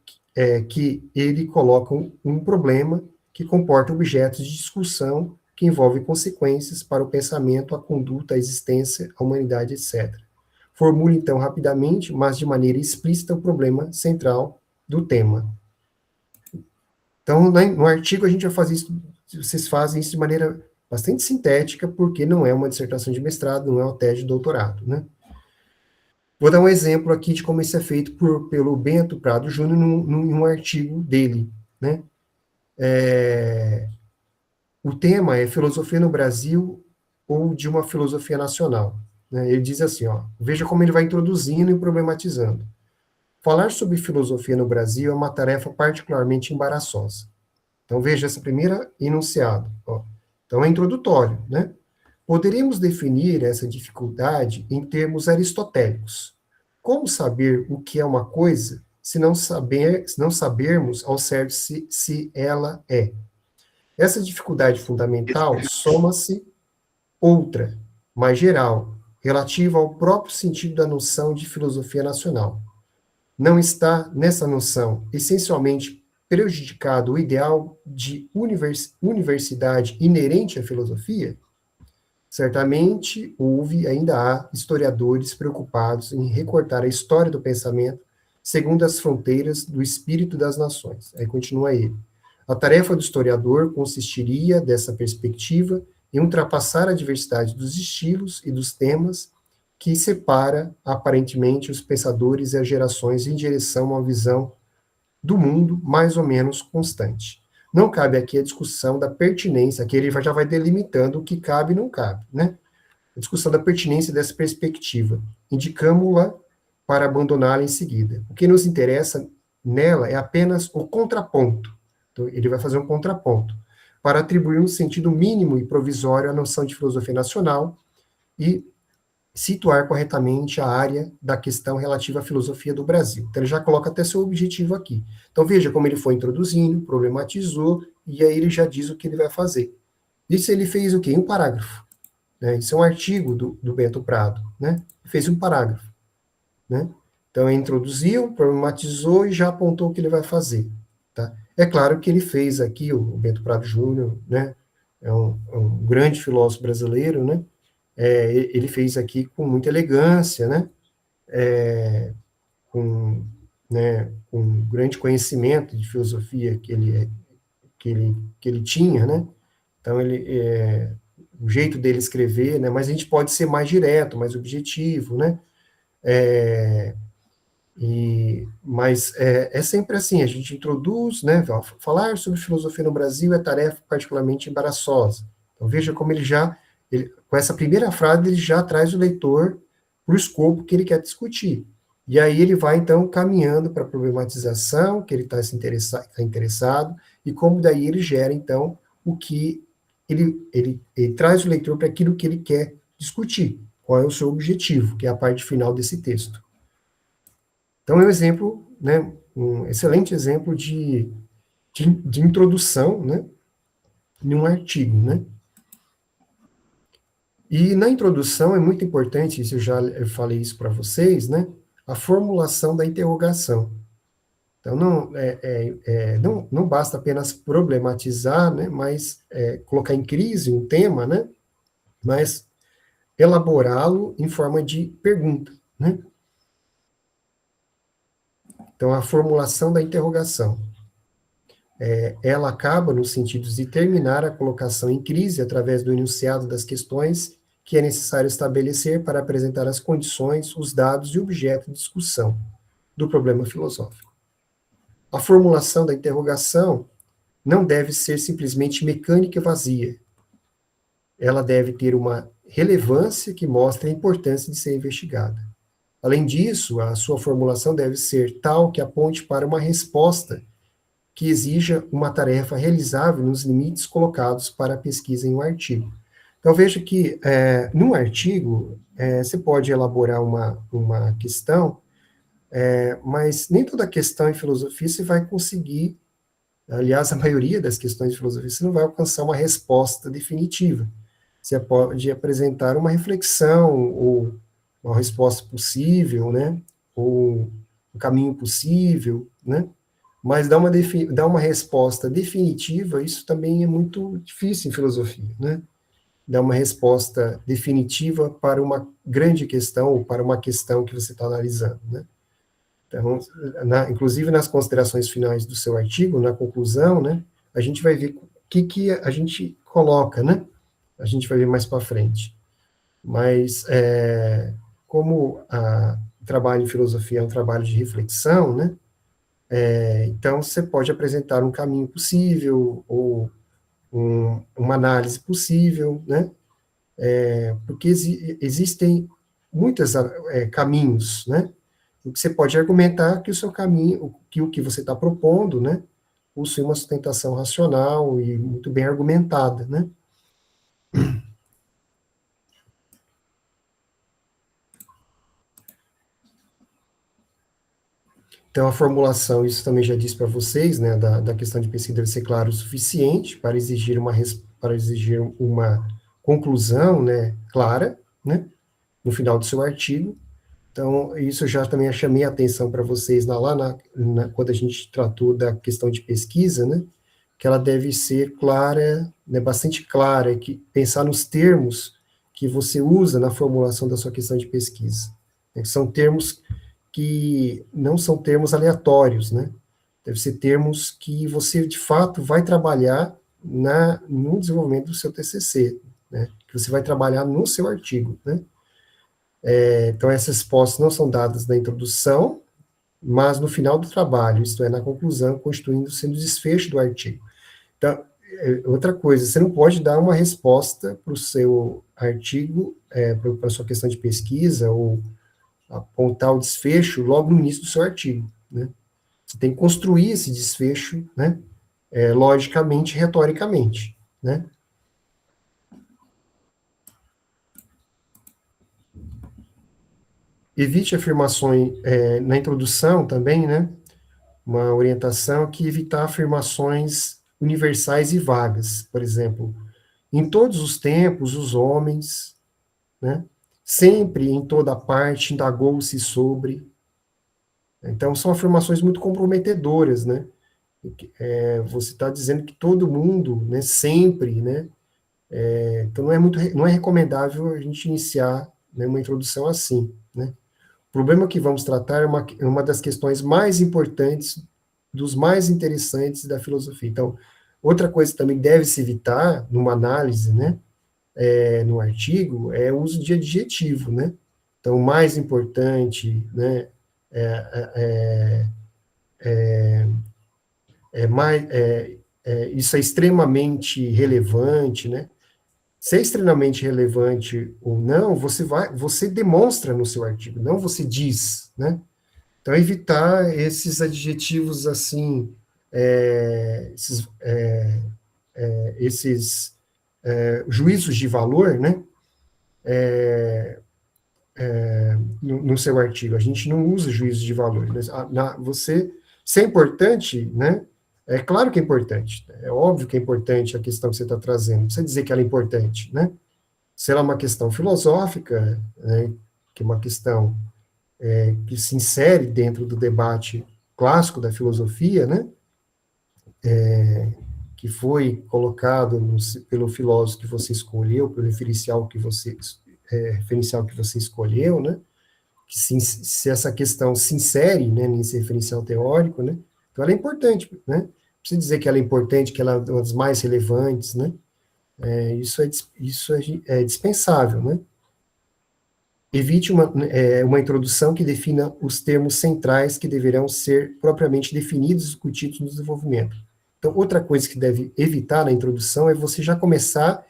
que ele coloca um problema que comporta objetos de discussão que envolvem consequências para o pensamento, a conduta, a existência, a humanidade, etc. Formula, então, rapidamente, mas de maneira explícita, o problema central do tema. Então, no artigo, a gente vai fazer isso, vocês fazem isso de maneira bastante sintética, porque não é uma dissertação de mestrado, não é uma tese de doutorado, né? Vou dar um exemplo aqui de como isso é feito pelo Bento Prado Júnior num artigo dele, né? O tema é filosofia no Brasil ou de uma filosofia nacional, né? Ele diz assim, ó, veja como ele vai introduzindo e problematizando. Falar sobre filosofia no Brasil é uma tarefa particularmente embaraçosa. Então, veja essa primeira enunciado. Ó. Então, é introdutório, né? Poderíamos definir essa dificuldade em termos aristotélicos. Como saber o que é uma coisa se não sabermos ao certo se ela é? Essa dificuldade fundamental soma-se outra, mais geral, relativa ao próprio sentido da noção de filosofia nacional. Não está, nessa noção, essencialmente prejudicado o ideal de universidade inerente à filosofia? Certamente houve, ainda há, historiadores preocupados em recortar a história do pensamento segundo as fronteiras do espírito das nações. Aí continua ele. A tarefa do historiador consistiria, dessa perspectiva, em ultrapassar a diversidade dos estilos e dos temas que separa, aparentemente, os pensadores e as gerações em direção a uma visão do mundo mais ou menos constante. Não cabe aqui a discussão da pertinência, aqui ele já vai delimitando o que cabe e não cabe, né? A discussão da pertinência dessa perspectiva. Indicamos-la para abandoná-la em seguida. O que nos interessa nela é apenas o contraponto. Então, ele vai fazer um contraponto, para atribuir um sentido mínimo e provisório à noção de filosofia nacional e situar corretamente a área da questão relativa à filosofia do Brasil. Então, ele já coloca até seu objetivo aqui. Então, veja como ele foi introduzindo, problematizou, e aí ele já diz o que ele vai fazer. Isso ele fez o quê? Em um parágrafo. Né? Isso é um artigo do Bento Prado. Né? Ele fez um parágrafo. Né? Então, ele introduziu, problematizou e já apontou o que ele vai fazer. Tá? É claro que ele fez aqui, o Bento Prado Júnior, né? É um grande filósofo brasileiro, né? Ele fez aqui com muita elegância, né? Com grande conhecimento de filosofia que ele tinha, né? Então, o jeito dele escrever, né? Mas a gente pode ser mais direto, mais objetivo, né? Mas é sempre assim, a gente introduz, né? Falar sobre filosofia no Brasil é tarefa particularmente embaraçosa. Então, veja como com essa primeira frase, ele já traz o leitor para o escopo que ele quer discutir. E aí ele vai, então, caminhando para a problematização, que ele está interessado, e como daí ele gera, então, o que ele traz o leitor para aquilo que ele quer discutir. Qual é o seu objetivo, que é a parte final desse texto. Então, é um exemplo, né, um excelente exemplo de introdução, né, em um artigo, né. E na introdução é muito importante, isso eu falei isso para vocês, né, a formulação da interrogação. Então, não basta apenas problematizar, né, mas colocar em crise um tema, né, mas elaborá-lo em forma de pergunta, né. Então, a formulação da interrogação, ela acaba no sentido de terminar a colocação em crise através do enunciado das questões que é necessário estabelecer para apresentar as condições, os dados e objeto de discussão do problema filosófico. A formulação da interrogação não deve ser simplesmente mecânica e vazia. Ela deve ter uma relevância que mostre a importância de ser investigada. Além disso, a sua formulação deve ser tal que aponte para uma resposta que exija uma tarefa realizável nos limites colocados para a pesquisa em um artigo. Então, veja que, num artigo, você pode elaborar uma questão, mas nem toda questão em filosofia você vai conseguir, aliás, a maioria das questões de filosofia, você não vai alcançar uma resposta definitiva. Você pode apresentar uma reflexão, ou uma resposta possível, né, ou um caminho possível, né, mas dar uma resposta definitiva, isso também é muito difícil em filosofia, né? Dar uma resposta definitiva para uma grande questão, ou para uma questão que você está analisando, né? Então, inclusive nas considerações finais do seu artigo, na conclusão, né, a gente vai ver o que a gente coloca, né? A gente vai ver mais para frente. Mas, como o trabalho em filosofia é um trabalho de reflexão, né? Então, você pode apresentar um caminho possível, ou uma análise possível, né? Porque existem muitos caminhos, né? O que você pode argumentar que o seu caminho, que o que você está propondo, né, possui uma sustentação racional e muito bem argumentada, né? Então, a formulação, isso também já disse para vocês, né, da questão de pesquisa deve ser claro o suficiente para exigir uma conclusão, né, clara, né, no final do seu artigo. Então, isso eu já também chamei a atenção para vocês quando a gente tratou da questão de pesquisa, né, que ela deve ser clara, né, bastante clara, que pensar nos termos que você usa na formulação da sua questão de pesquisa, né, que são termos que não são termos aleatórios, né? Deve ser termos que você, de fato, vai trabalhar no desenvolvimento do seu TCC, né? Que você vai trabalhar no seu artigo, né? Então, essas respostas não são dadas na introdução, mas no final do trabalho, isto é, na conclusão, constituindo-se no desfecho do artigo. Então, outra coisa, você não pode dar uma resposta para o seu artigo, para a sua questão de pesquisa, ou apontar o desfecho logo no início do seu artigo, né? Você tem que construir esse desfecho, né, logicamente, retoricamente, né? Evite afirmações, na introdução também, né, uma orientação que evitar afirmações universais e vagas, por exemplo, em todos os tempos, os homens, né, sempre, em toda parte, indagou-se sobre. Então, são afirmações muito comprometedoras, né? Você está dizendo que todo mundo, né, sempre, né? Então, não é recomendável a gente iniciar, né, uma introdução assim, né? O problema que vamos tratar é uma das questões mais importantes, dos mais interessantes da filosofia. Então, outra coisa que também deve se evitar numa análise, né, no artigo, é o uso de adjetivo, né? Então, o mais importante, né, isso é extremamente relevante, né? Se é extremamente relevante ou não, você demonstra no seu artigo, não você diz, né? Então, evitar esses adjetivos assim, esses juízos de valor, né? no seu artigo. A gente não usa juízo de valor. Mas, se é importante, né? É claro que é importante. É óbvio que é importante a questão que você está trazendo. Não precisa dizer que ela é importante, né? Se ela é uma questão filosófica, né, que é uma questão que se insere dentro do debate clássico da filosofia, né? Que foi colocado pelo filósofo que você escolheu, pelo referencial que você escolheu, né? Que se essa questão se insere, né, nesse referencial teórico, né? Então ela é importante, né? Não precisa dizer que ela é importante, que ela é uma das mais relevantes, né? Isso é dispensável, né? Evite uma introdução que defina os termos centrais que deverão ser propriamente definidos e discutidos no desenvolvimento. Então, outra coisa que deve evitar na introdução é você já começar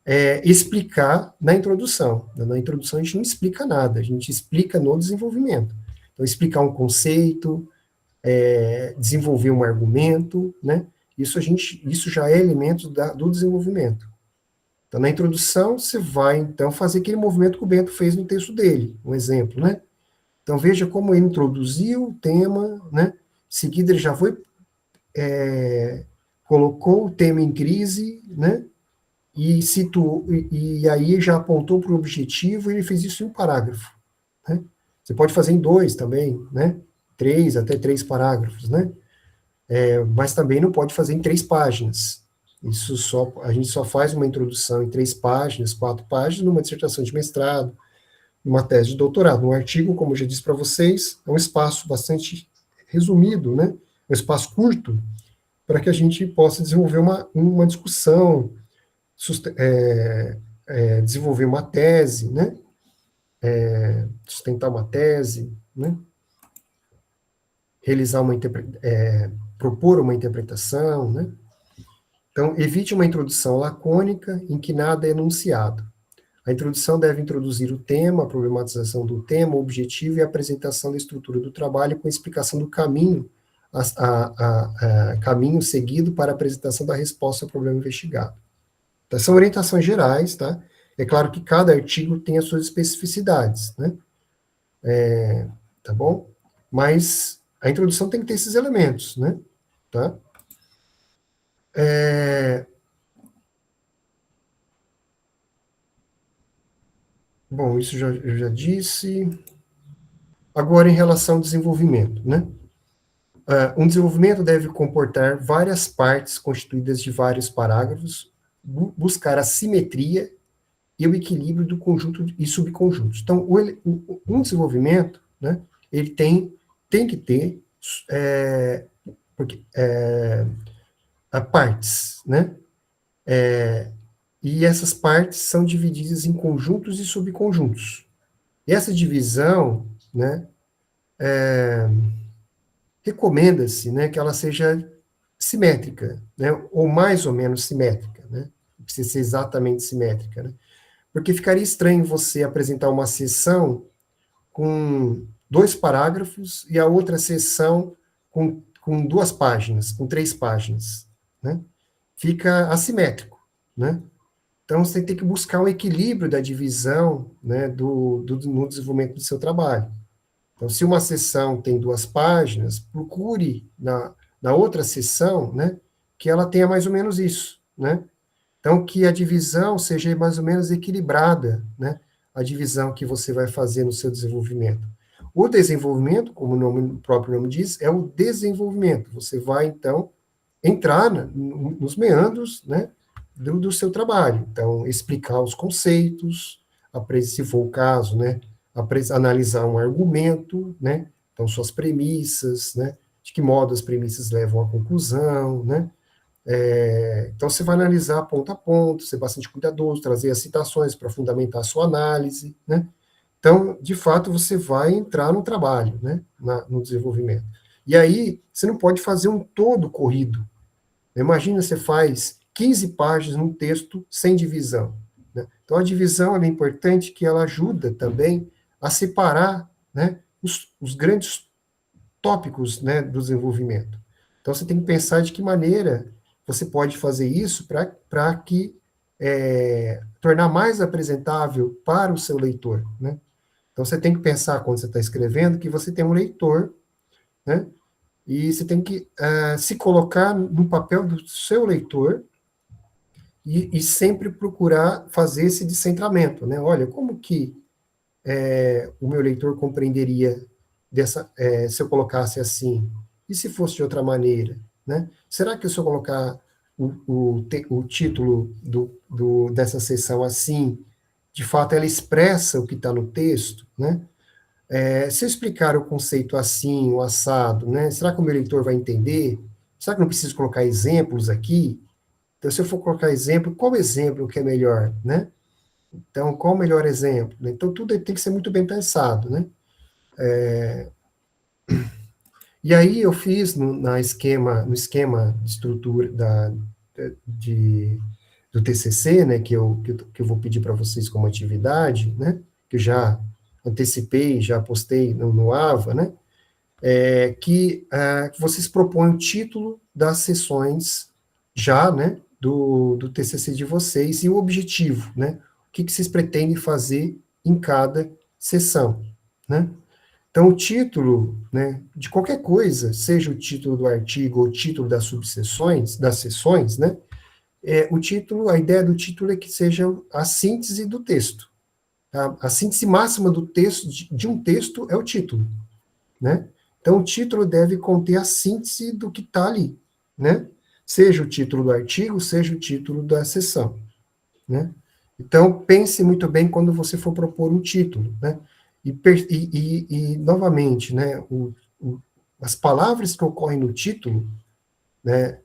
a explicar na introdução. Na introdução a gente não explica nada, a gente explica no desenvolvimento. Então, explicar um conceito, desenvolver um argumento, né? Isso já é elemento do desenvolvimento. Então, na introdução, você vai, então, fazer aquele movimento que o Bento fez no texto dele, um exemplo, né? Então, veja como ele introduziu o tema, né? Em seguida, ele já foi, colocou o tema em crise, né? E situou, e aí já apontou para o objetivo, e ele fez isso em um parágrafo, né? Você pode fazer em 2 também, né? 3, até 3 parágrafos, né? Mas também não pode fazer em 3 páginas. A gente só faz uma introdução em 3 páginas, 4 páginas, numa dissertação de mestrado, numa tese de doutorado. Um artigo, como eu já disse para vocês, é um espaço bastante resumido, né? Um espaço curto, para que a gente possa desenvolver uma discussão, desenvolver uma tese, né? Sustentar uma tese, né? Realizar propor uma interpretação, né? Então, evite uma introdução lacônica em que nada é enunciado. A introdução deve introduzir o tema, a problematização do tema, o objetivo e a apresentação da estrutura do trabalho com explicação do caminho, caminho seguido para a apresentação da resposta ao problema investigado. Então, são orientações gerais, tá? É claro que cada artigo tem as suas especificidades, né? Tá bom? Mas a introdução tem que ter esses elementos, né? Tá? Bom, isso eu já disse. Agora, em relação ao desenvolvimento, né? Um desenvolvimento deve comportar várias partes constituídas de vários parágrafos, buscar a simetria e o equilíbrio do conjunto e subconjuntos. Então, um desenvolvimento, né, ele tem que ter partes, né? E essas partes são divididas em conjuntos e subconjuntos. E essa divisão, né, recomenda-se, né, que ela seja simétrica, né, ou mais ou menos simétrica, né? Não precisa ser exatamente simétrica, né? Porque ficaria estranho você apresentar uma seção com 2 parágrafos e a outra seção com 2 páginas, com 3 páginas, né? Fica assimétrico, né? Então, você tem que buscar um equilíbrio da divisão, né, no desenvolvimento do seu trabalho. Então, se uma seção tem 2 páginas, procure na outra seção, né, que ela tenha mais ou menos isso, né? Então, que a divisão seja mais ou menos equilibrada, né? A divisão que você vai fazer no seu desenvolvimento. O desenvolvimento, como o próprio nome diz, é o desenvolvimento. Você vai, então, entrar nos meandros, né, do seu trabalho. Então, explicar os conceitos, se for o caso, né, analisar um argumento, né, então suas premissas, né, de que modo as premissas levam à conclusão, né. Então, você vai analisar ponto a ponto, ser bastante cuidadoso, trazer as citações para fundamentar a sua análise, né. Então, de fato, você vai entrar no trabalho, né, no desenvolvimento. E aí, você não pode fazer um todo corrido. Imagina, você faz 15 páginas num texto sem divisão, né? Então, a divisão é importante, que ela ajuda também a separar, né, os grandes tópicos, né, do desenvolvimento. Então, você tem que pensar de que maneira você pode fazer isso para tornar mais apresentável para o seu leitor, né? Então, você tem que pensar, quando você está escrevendo, que você tem um leitor, né? E você tem que se colocar no papel do seu leitor e sempre procurar fazer esse descentramento, né? Olha, como que o meu leitor compreenderia se eu colocasse assim? E se fosse de outra maneira, né? Será que se eu colocar o título dessa sessão assim, de fato ela expressa o que está no texto, né? Se eu explicar o conceito assim, o assado, né? Será que o meu leitor vai entender? Será que eu não preciso colocar exemplos aqui? Então, se eu for colocar exemplo, qual exemplo que é melhor, né? Então, qual o melhor exemplo? Então, tudo tem que ser muito bem pensado, né? E aí eu fiz no esquema de estrutura do TCC, né, que eu vou pedir para vocês como atividade, né, que eu já antecipei, já postei no AVA, né, que vocês propõem o título das sessões já, né, do TCC de vocês e o objetivo, né, o que vocês pretendem fazer em cada sessão, né. Então, o título, né, de qualquer coisa, seja o título do artigo ou o título das sessões, né, a ideia do título é que seja a síntese do texto. Tá? A síntese máxima do texto, de um texto, é o título, né? Então, o título deve conter a síntese do que está ali, né? Seja o título do artigo, seja o título da sessão, né? Então, pense muito bem quando você for propor um título, né? E novamente, né, as palavras que ocorrem no título, né,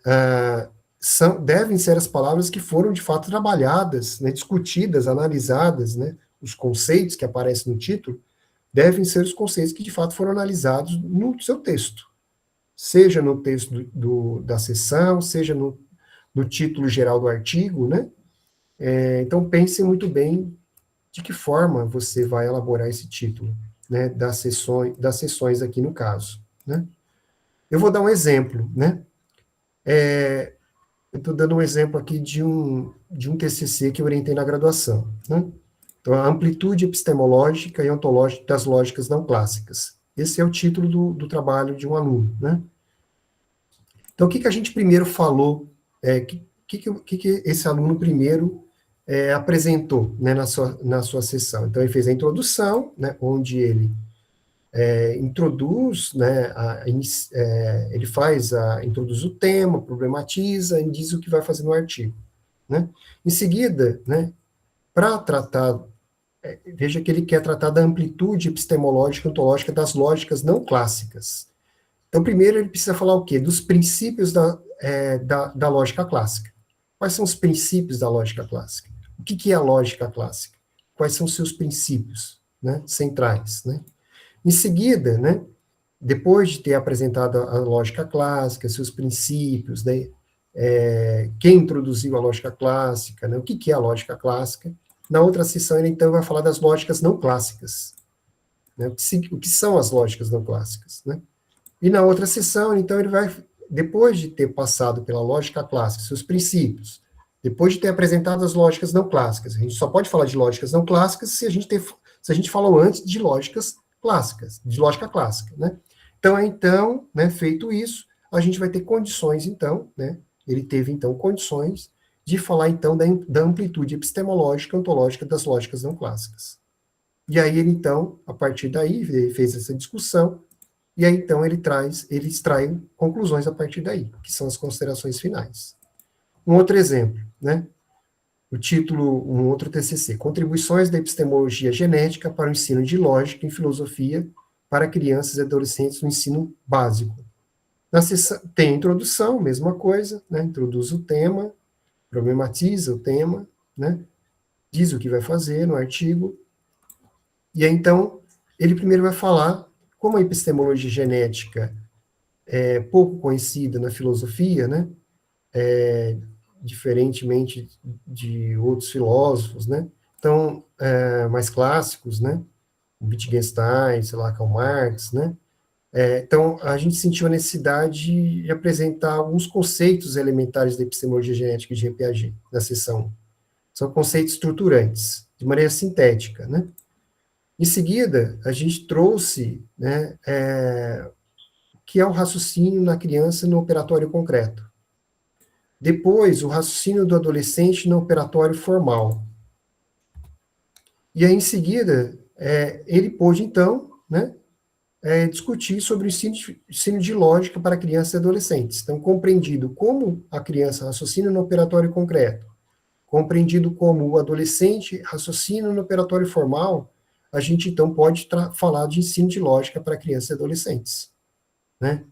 devem ser as palavras que foram, de fato, trabalhadas, né, discutidas, analisadas, né, os conceitos que aparecem no título, devem ser os conceitos que, de fato, foram analisados no seu texto, seja no texto da sessão, seja no título geral do artigo, né, então pense muito bem de que forma você vai elaborar esse título, né, das sessões aqui no caso, né. Eu vou dar um exemplo, né, eu estou dando um exemplo aqui de um TCC que eu orientei na graduação, né. Então, a amplitude epistemológica e ontológica das lógicas não clássicas. Esse é o título do trabalho de um aluno, né. Então, o que a gente primeiro falou, que esse aluno primeiro apresentou, né, na sua sessão. Então, ele fez a introdução, né, onde ele introduz, né, ele introduz o tema, problematiza e diz o que vai fazer no artigo, né. Em seguida, né, para tratar, veja que ele quer tratar da amplitude epistemológica e ontológica das lógicas não clássicas. Então, primeiro ele precisa falar o quê? Dos princípios da lógica clássica. Quais são os princípios da lógica clássica? O que é a lógica clássica? Quais são os seus princípios, né, centrais, né? Em seguida, né, depois de ter apresentado a lógica clássica, seus princípios, né, quem introduziu a lógica clássica, né, o que é a lógica clássica, na outra sessão ele então vai falar das lógicas não clássicas, né, o que são as lógicas não clássicas, né? E na outra sessão, então, ele vai, depois de ter passado pela lógica clássica, seus princípios, depois de ter apresentado as lógicas não clássicas, a gente só pode falar de lógicas não clássicas se a gente falou antes de lógicas clássicas, de lógica clássica, né? Então, né, feito isso, a gente vai ter condições, então, né, ele teve, então, condições de falar, então, da amplitude epistemológica e ontológica das lógicas não clássicas. E aí ele, então, a partir daí, ele fez essa discussão, e aí, então, ele extrai conclusões a partir daí, que são as considerações finais. Um outro exemplo, né? Um outro TCC, Contribuições da Epistemologia Genética para o Ensino de Lógica em Filosofia para Crianças e Adolescentes no Ensino Básico. Na sessão, tem a introdução, mesma coisa, né? Introduz o tema, problematiza o tema, né? Diz o que vai fazer no artigo, e aí, então, ele primeiro vai falar como a epistemologia genética é pouco conhecida na filosofia, né, diferentemente de outros filósofos, né, então, mais clássicos, né, Wittgenstein, sei lá, Karl Marx, né, então, a gente sentiu a necessidade de apresentar alguns conceitos elementares da epistemologia genética de Piaget, na seção 1. São conceitos estruturantes, de maneira sintética, né. Em seguida, a gente trouxe, né, que é o raciocínio na criança no operatório concreto. Depois, o raciocínio do adolescente no operatório formal. E aí, em seguida, ele pôde, então, né, discutir sobre o ensino de lógica para crianças e adolescentes. Então, compreendido como a criança raciocina no operatório concreto, compreendido como o adolescente raciocina no operatório formal, a gente, então, pode falar de ensino de lógica para crianças e adolescentes, né?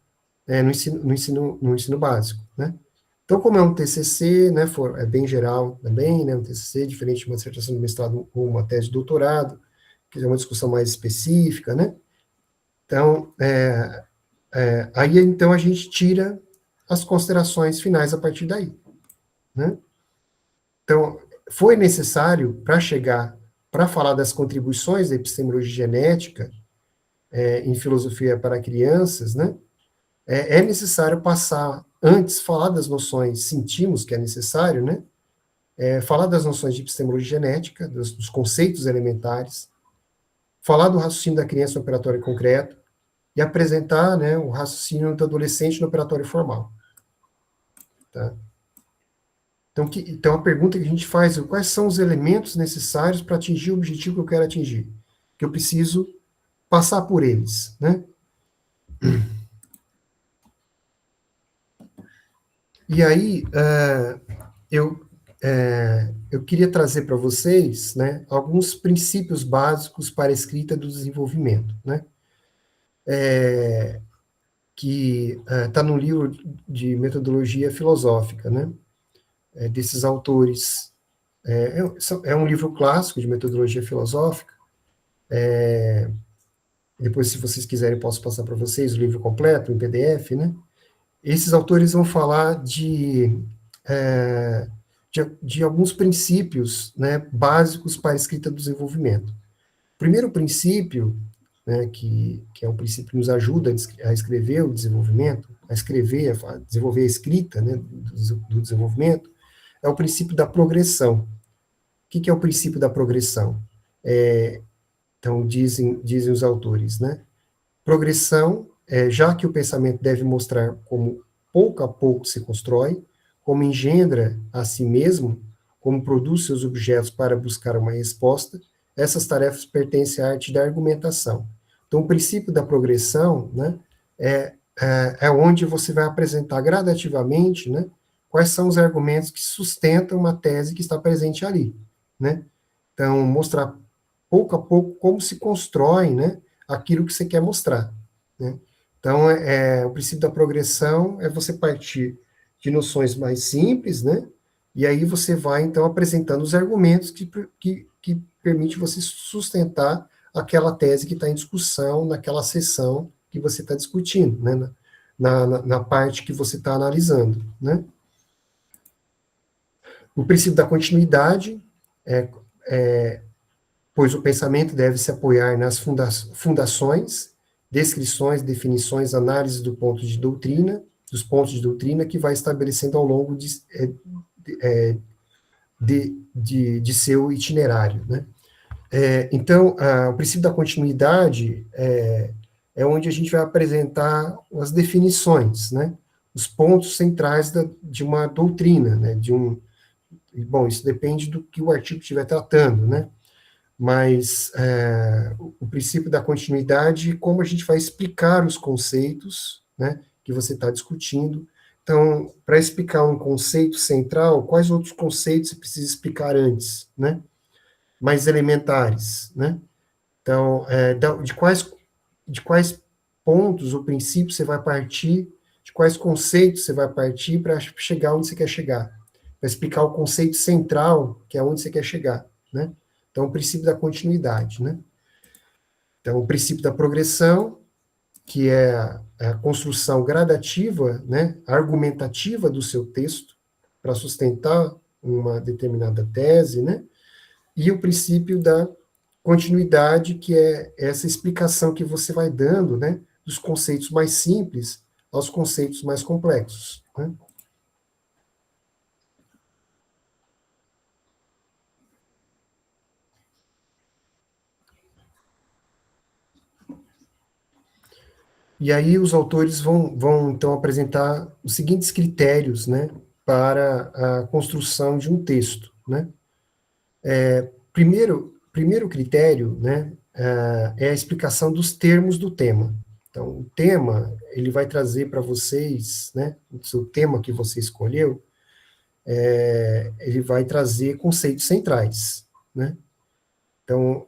No ensino básico, né? Então, como é um TCC, né, é bem geral também, né, um TCC, diferente de uma dissertação de mestrado ou uma tese de doutorado, que é uma discussão mais específica, né? Então, aí, então, a gente tira as considerações finais a partir daí, né? Então, foi necessário, para falar das contribuições da epistemologia genética em filosofia para crianças, né? É necessário passar, antes, falar das noções, sentimos que é necessário, né? Falar das noções de epistemologia genética, dos conceitos elementares, falar do raciocínio da criança no operatório concreto, e apresentar, né, o raciocínio do adolescente no operatório formal. Tá? Então, a pergunta que a gente faz é: quais são os elementos necessários para atingir o objetivo que eu quero atingir? Que eu preciso passar por eles, né? E aí, eu queria trazer para vocês, né, alguns princípios básicos para a escrita do desenvolvimento, né? Que está no livro de metodologia filosófica, né? Desses autores. É um livro clássico de metodologia filosófica. Depois, se vocês quiserem, posso passar para vocês o livro completo, em PDF, né? Esses autores vão falar de alguns princípios, né, básicos para a escrita do desenvolvimento. O primeiro princípio, né, que é um princípio que nos ajuda a escrever o desenvolvimento, a desenvolver a escrita, né, do desenvolvimento, é o princípio da progressão. O que é o princípio da progressão? Então, dizem os autores, né? Progressão, já que o pensamento deve mostrar como pouco a pouco se constrói, como engendra a si mesmo, como produz seus objetos para buscar uma resposta, essas tarefas pertencem à arte da argumentação. Então, o princípio da progressão, né, é onde você vai apresentar gradativamente, né, quais são os argumentos que sustentam uma tese que está presente ali, né? Então, mostrar pouco a pouco como se constrói, né, aquilo que você quer mostrar, né? Então, o princípio da progressão é você partir de noções mais simples, né? E aí você vai, então, apresentando os argumentos que permite você sustentar aquela tese que está em discussão naquela sessão que você está discutindo, né? Na parte que você está analisando, né? O princípio da continuidade pois o pensamento deve se apoiar nas fundações, descrições, definições, análise dos pontos de doutrina que vai estabelecendo ao longo de seu itinerário, né? Então, o princípio da continuidade é onde a gente vai apresentar as definições, né? Os pontos centrais de uma doutrina, né? Bom, isso depende do que o artigo estiver tratando, né? Mas o princípio da continuidade, como a gente vai explicar os conceitos, né, que você está discutindo. Então, para explicar um conceito central, quais outros conceitos você precisa explicar antes, né, mais elementares, né? Então, de quais pontos ou princípios você vai partir, de quais conceitos você vai partir para chegar onde você quer chegar, para explicar o conceito central, que é onde você quer chegar, né? Então, o princípio da continuidade, né? Então, o princípio da progressão, que é a construção gradativa, né, argumentativa do seu texto, para sustentar uma determinada tese, né? E o princípio da continuidade, que é essa explicação que você vai dando, né, dos conceitos mais simples aos conceitos mais complexos, né? E aí os autores vão então apresentar os seguintes critérios, né, para a construção de um texto, né? Primeiro critério, né, é a explicação dos termos do tema. Então, o tema, ele vai trazer para vocês, né, o seu tema que você escolheu, ele vai trazer conceitos centrais, né? Então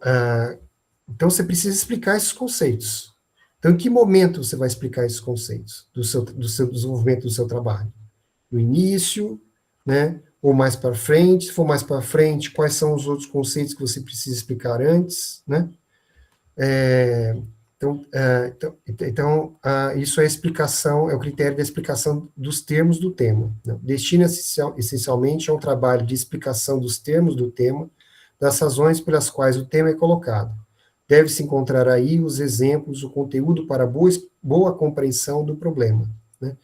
você precisa explicar esses conceitos. Então, em que momento você vai explicar esses conceitos do seu desenvolvimento do seu trabalho? No início, né? Ou mais para frente? Se for mais para frente, quais são os outros conceitos que você precisa explicar antes, né? Isso é a explicação, é o critério da explicação dos termos do tema, né? Destina-se essencialmente a um trabalho de explicação dos termos do tema, das razões pelas quais o tema é colocado. Deve-se encontrar aí os exemplos, o conteúdo para boa compreensão do problema, né?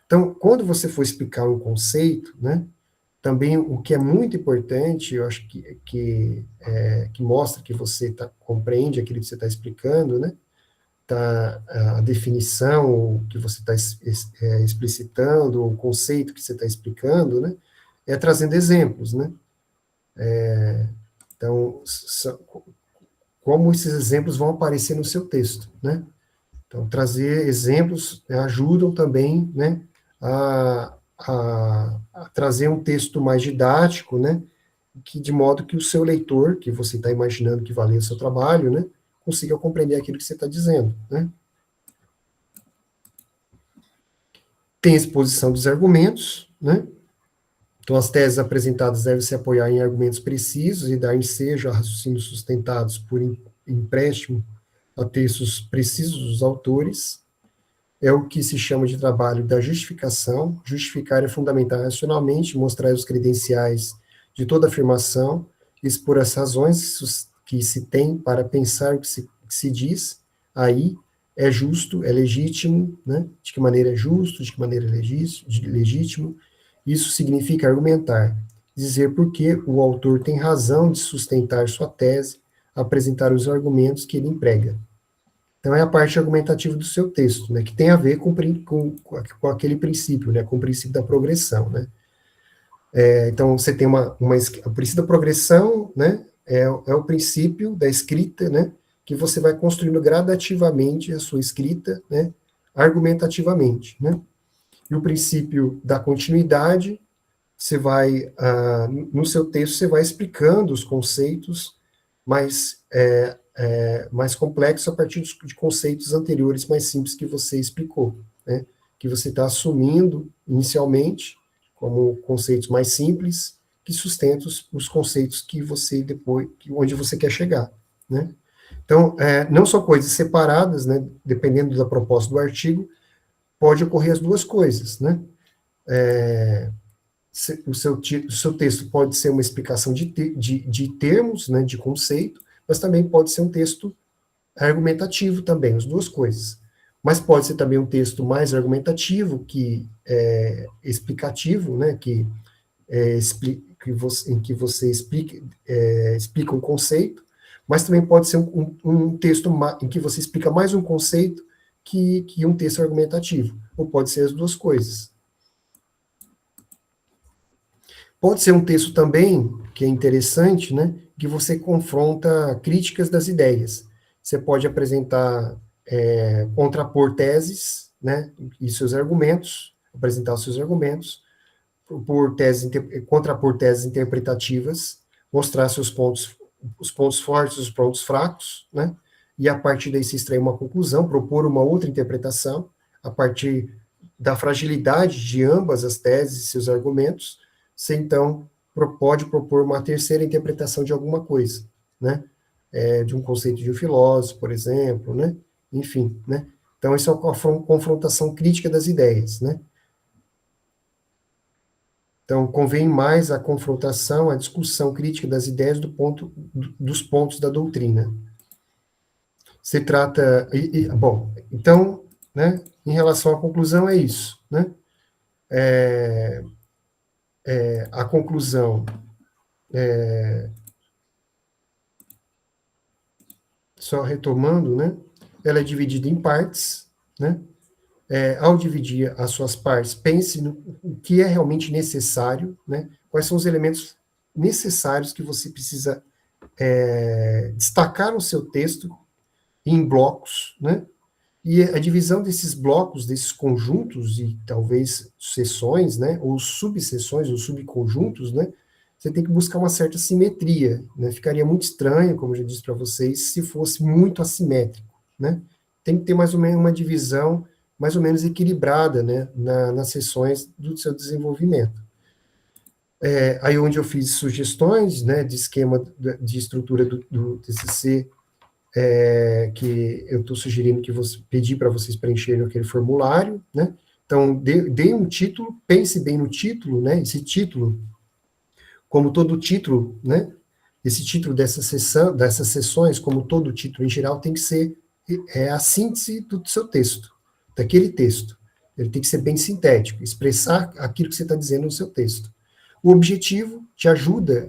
Então, quando você for explicar um conceito, né, também o que é muito importante, eu acho que mostra que você compreende aquilo que você está explicando, né, a definição que você está explicitando, o conceito que você está explicando, né, é trazendo exemplos, né. Então, como esses exemplos vão aparecer no seu texto, né. Então, trazer exemplos ajudam também, né, a trazer um texto mais didático, né, de modo que o seu leitor, que você está imaginando que vai ler o seu trabalho, né, consiga compreender aquilo que você está dizendo, né. Tem exposição dos argumentos, né. Então, as teses apresentadas devem se apoiar em argumentos precisos e dar ensejo a raciocínios sustentados por empréstimo a textos precisos dos autores. É o que se chama de trabalho da justificação. Justificar é fundamentar racionalmente, mostrar os credenciais de toda afirmação, expor as razões que se tem para pensar o que se diz. Aí é justo, é legítimo, né? De que maneira é justo, de que maneira é legítimo. Isso significa argumentar, dizer por que o autor tem razão de sustentar sua tese, apresentar os argumentos que ele emprega. Então, é a parte argumentativa do seu texto, né, que tem a ver com aquele princípio, né, com o princípio da progressão, né. Então, você tem o princípio da progressão, né, é o princípio da escrita, né, que você vai construindo gradativamente a sua escrita, né, argumentativamente, né. E o princípio da continuidade, você vai, no seu texto, você vai explicando os conceitos mais complexos a partir de conceitos anteriores mais simples que você explicou, né? Que você está assumindo inicialmente como conceitos mais simples que sustentam os conceitos que você onde você quer chegar, né? Então, não são coisas separadas, né? Dependendo da proposta do artigo, pode ocorrer as duas coisas, né? O seu texto pode ser uma explicação de termos, né? De conceito, mas também pode ser um texto argumentativo também, as duas coisas. Mas pode ser também um texto mais argumentativo, explicativo, né, em que você explica um conceito, mas também pode ser um texto em que você explica mais um conceito que um texto argumentativo, ou pode ser as duas coisas. Pode ser um texto também, que é interessante, né, que você confronta críticas das ideias. Você pode apresentar, contrapor teses, né, e seus argumentos, apresentar os seus argumentos, contrapor teses interpretativas, mostrar os pontos fortes, os pontos fracos, né, e a partir daí se extrair uma conclusão, propor uma outra interpretação, a partir da fragilidade de ambas as teses e seus argumentos, você então pode propor uma terceira interpretação de alguma coisa, né? De um conceito de um filósofo, por exemplo, né? Enfim, né? Então, isso é uma confrontação crítica das ideias, né? Então, convém mais a confrontação, a discussão crítica das ideias dos pontos da doutrina. Se trata... bom, então, né, em relação à conclusão, é isso, né? A conclusão só retomando, né? Ela é dividida em partes, né? Ao dividir as suas partes, pense no que é realmente necessário, né? Quais são os elementos necessários que você precisa destacar no seu texto em blocos, né? E a divisão desses blocos, desses conjuntos e talvez seções, né, ou subseções, ou subconjuntos, né, você tem que buscar uma certa simetria, né? Ficaria muito estranho, como eu já disse para vocês, se fosse muito assimétrico, né? Tem que ter mais ou menos uma divisão mais ou menos equilibrada, né, nas seções do seu desenvolvimento. Aí onde eu fiz sugestões, né, de esquema de estrutura do TCC, que eu estou sugerindo que você pedir para vocês preencherem aquele formulário, né? Então, dê um título, pense bem no título, né? Esse título, como todo título, né? Esse título dessa sessão, dessas sessões, como todo título em geral, tem que ser a síntese do seu texto, daquele texto. Ele tem que ser bem sintético, expressar aquilo que você está dizendo no seu texto. O objetivo te ajuda,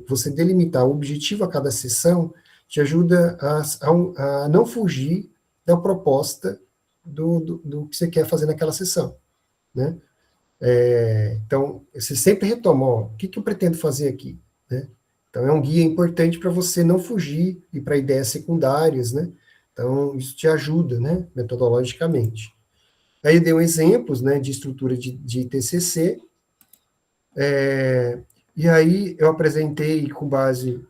você delimitar o objetivo a cada sessão, te ajuda a não fugir da proposta do que você quer fazer naquela sessão, né? Então, você sempre retoma, o que eu pretendo fazer aqui, né? Então, é um guia importante para você não fugir e para ideias secundárias, né? Então, isso te ajuda, né, metodologicamente. Aí eu dei exemplos, né, de estrutura de TCC, e aí eu apresentei com base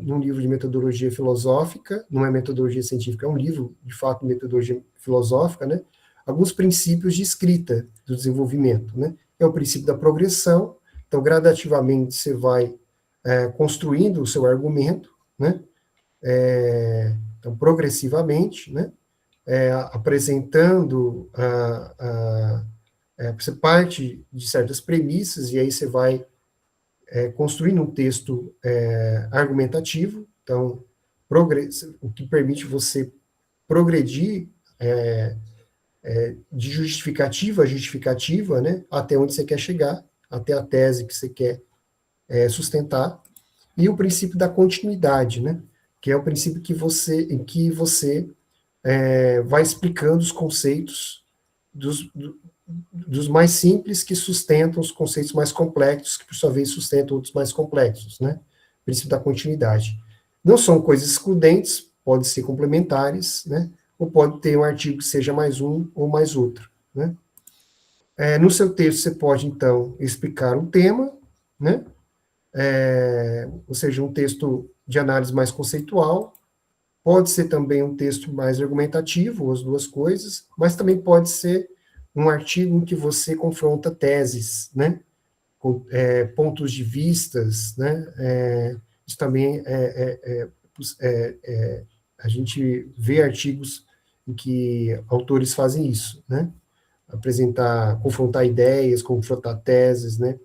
num livro de metodologia filosófica, não é metodologia científica, é um livro, de fato, de metodologia filosófica, né, alguns princípios de escrita do desenvolvimento, né, é o princípio da progressão, então, gradativamente, você vai construindo o seu argumento, né, então, progressivamente, né, apresentando você parte de certas premissas e aí você vai construindo um texto argumentativo, então, o que permite você progredir de justificativa a justificativa, né, até onde você quer chegar, até a tese que você quer sustentar, e o princípio da continuidade, né, que é o princípio em que você vai explicando os conceitos dos mais simples que sustentam os conceitos mais complexos, que por sua vez sustentam outros mais complexos, né? O princípio da continuidade. Não são coisas excludentes, podem ser complementares, né? Ou pode ter um artigo que seja mais um ou mais outro, né? No seu texto você pode, então, explicar um tema, né? Ou seja, um texto de análise mais conceitual, pode ser também um texto mais argumentativo, as duas coisas, mas também pode ser um artigo em que você confronta teses, né, com, pontos de vistas, né, isso também a gente vê artigos em que autores fazem isso, né, confrontar ideias, confrontar teses, né,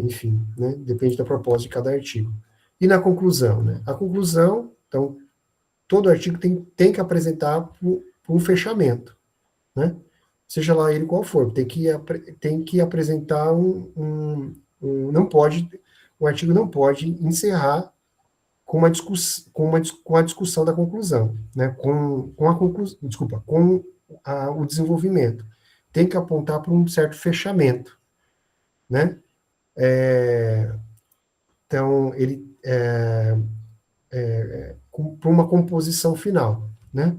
enfim, né, depende da proposta de cada artigo. E na conclusão, né, a conclusão, então, todo artigo tem que apresentar um fechamento, né, seja lá ele qual for, tem que apresentar o artigo não pode encerrar com a discussão da conclusão, né, com o desenvolvimento. Tem que apontar para um certo fechamento, né, então, ele para uma composição final, né.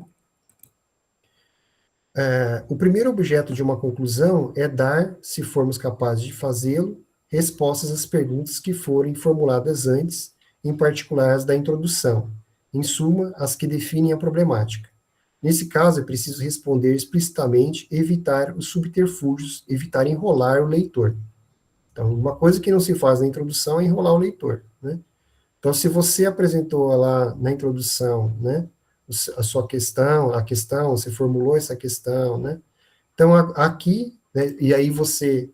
O primeiro objeto de uma conclusão é dar, se formos capazes de fazê-lo, respostas às perguntas que forem formuladas antes, em particular as da introdução, em suma, as que definem a problemática. Nesse caso, é preciso responder explicitamente, evitar os subterfúgios, evitar enrolar o leitor. Então, uma coisa que não se faz na introdução é enrolar o leitor, né? Então, se você apresentou lá na introdução, né, a sua questão, você formulou essa questão, né? Então, aqui, né, e aí você,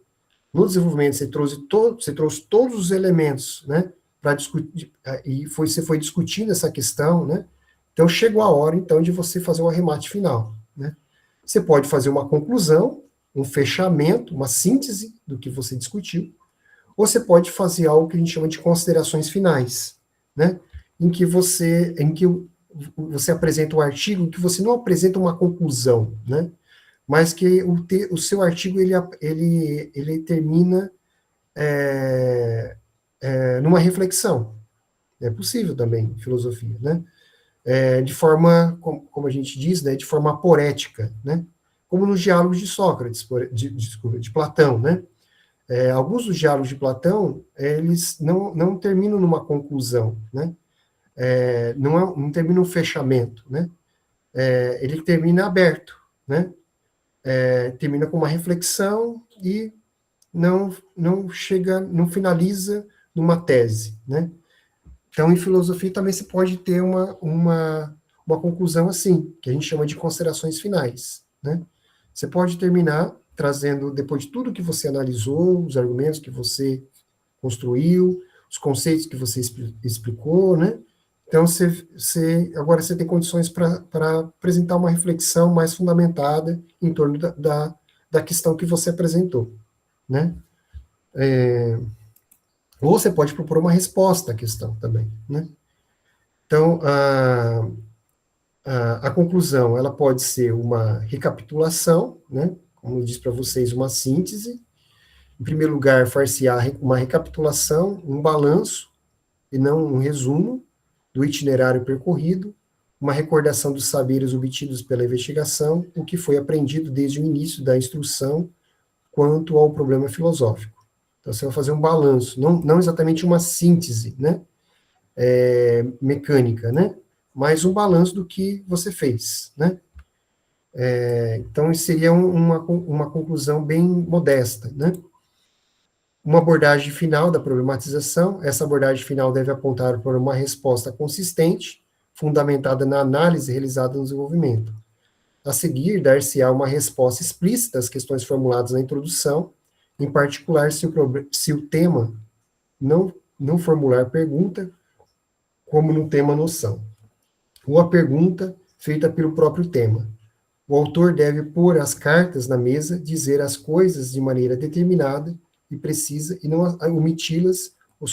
no desenvolvimento, você trouxe todos os elementos, né, para discutir, e você foi discutindo essa questão, né? Então, chegou a hora, então, de você fazer o arremate final, né? Você pode fazer uma conclusão, um fechamento, uma síntese do que você discutiu, ou você pode fazer algo que a gente chama de considerações finais, né? Em que você apresenta um artigo que você não apresenta uma conclusão, né? Mas que o seu artigo, ele termina numa reflexão. É possível também, em filosofia, né? De forma, como a gente diz, né, de forma poética, né? Como nos diálogos de Sócrates, de Platão, né? Alguns dos diálogos de Platão, eles não terminam numa conclusão, né? Não termina um fechamento, né? Ele termina aberto, né? Termina com uma reflexão e não finaliza numa tese, né? Então, em filosofia também se pode ter uma conclusão assim, que a gente chama de considerações finais, né? Você pode terminar trazendo, depois de tudo que você analisou, os argumentos que você construiu, os conceitos que você explicou, né? Então, agora você tem condições para apresentar uma reflexão mais fundamentada em torno da questão que você apresentou, né? Ou você pode propor uma resposta à questão também, né? Então, a conclusão, ela pode ser uma recapitulação, né? Como eu disse para vocês, uma síntese. Em primeiro lugar, far-se-á uma recapitulação, um balanço, e não um resumo do itinerário percorrido, uma recordação dos saberes obtidos pela investigação, o que foi aprendido desde o início da instrução quanto ao problema filosófico. Então, você vai fazer um balanço, não exatamente uma síntese, né, mecânica, né, mas um balanço do que você fez, né. Então, isso seria uma conclusão bem modesta, né. Uma abordagem final da problematização, essa abordagem final deve apontar para uma resposta consistente, fundamentada na análise realizada no desenvolvimento. A seguir, dar-se-á uma resposta explícita às questões formuladas na introdução, em particular se o tema não formular pergunta, como no tema noção, ou a pergunta feita pelo próprio tema. O autor deve pôr as cartas na mesa, dizer as coisas de maneira determinada e precisa, e não omiti-las ou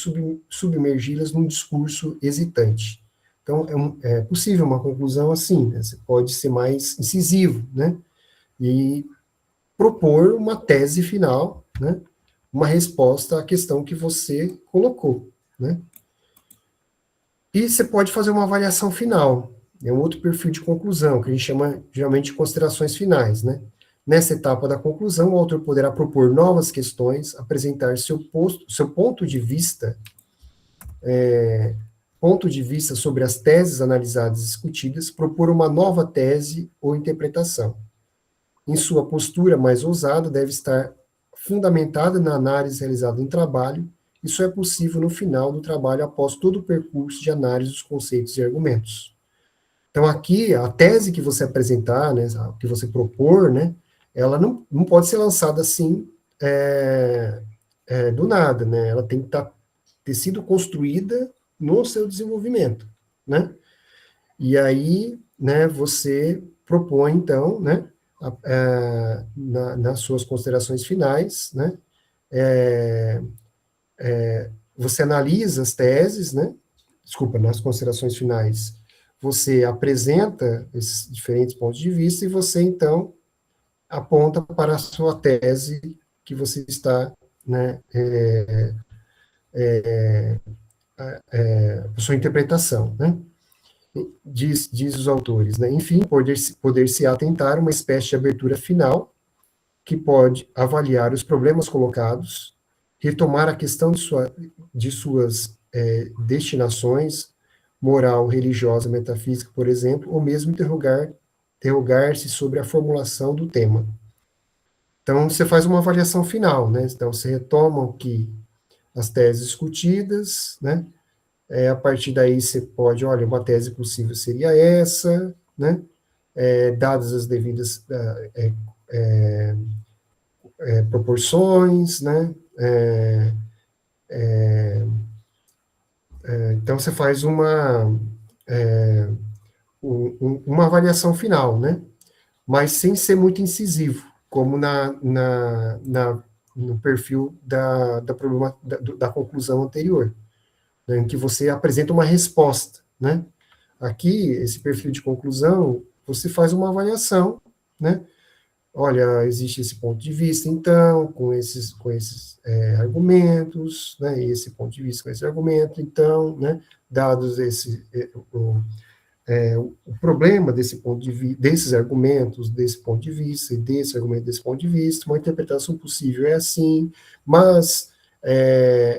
submergi-las num discurso hesitante. Então, é possível uma conclusão assim, né? Você pode ser mais incisivo, né? E propor uma tese final, né? Uma resposta à questão que você colocou, né? E você pode fazer uma avaliação final, é um outro perfil de conclusão, que a gente chama geralmente de considerações finais, né? Nessa etapa da conclusão, o autor poderá propor novas questões, apresentar seu ponto de vista sobre as teses analisadas e discutidas, propor uma nova tese ou interpretação. Em sua postura mais ousada, deve estar fundamentada na análise realizada no trabalho. Isso é possível no final do trabalho, após todo o percurso de análise dos conceitos e argumentos. Então, aqui, a tese que você apresentar, né, que você propor, né, ela não pode ser lançada assim, do nada, né, ela tem que ter sido construída no seu desenvolvimento, né, e aí, né, você propõe, então, né, nas suas considerações finais, né, você analisa as teses, né, nas considerações finais, você apresenta esses diferentes pontos de vista e você, então, aponta para a sua tese que você está, né, a sua interpretação, né? Diz os autores, né? Enfim, poder-se atentar uma espécie de abertura final que pode avaliar os problemas colocados, retomar a questão de suas destinações, moral, religiosa, metafísica, por exemplo, ou mesmo interrogar-se sobre a formulação do tema. Então, você faz uma avaliação final, né? Então, você retoma as teses discutidas, né? A partir daí, você pode, olha, uma tese possível seria essa, né? Dadas as devidas proporções, né? Então, você faz uma avaliação final, né? Mas sem ser muito incisivo, como no perfil da conclusão anterior, né, em que você apresenta uma resposta, né? Aqui, esse perfil de conclusão, você faz uma avaliação, né? Olha, existe esse ponto de vista, então, com esses argumentos, né? Esse ponto de vista com esse argumento, então, né? Dados o problema desse ponto desses argumentos, desse ponto de vista, e desse argumento, desse ponto de vista, uma interpretação possível é assim, mas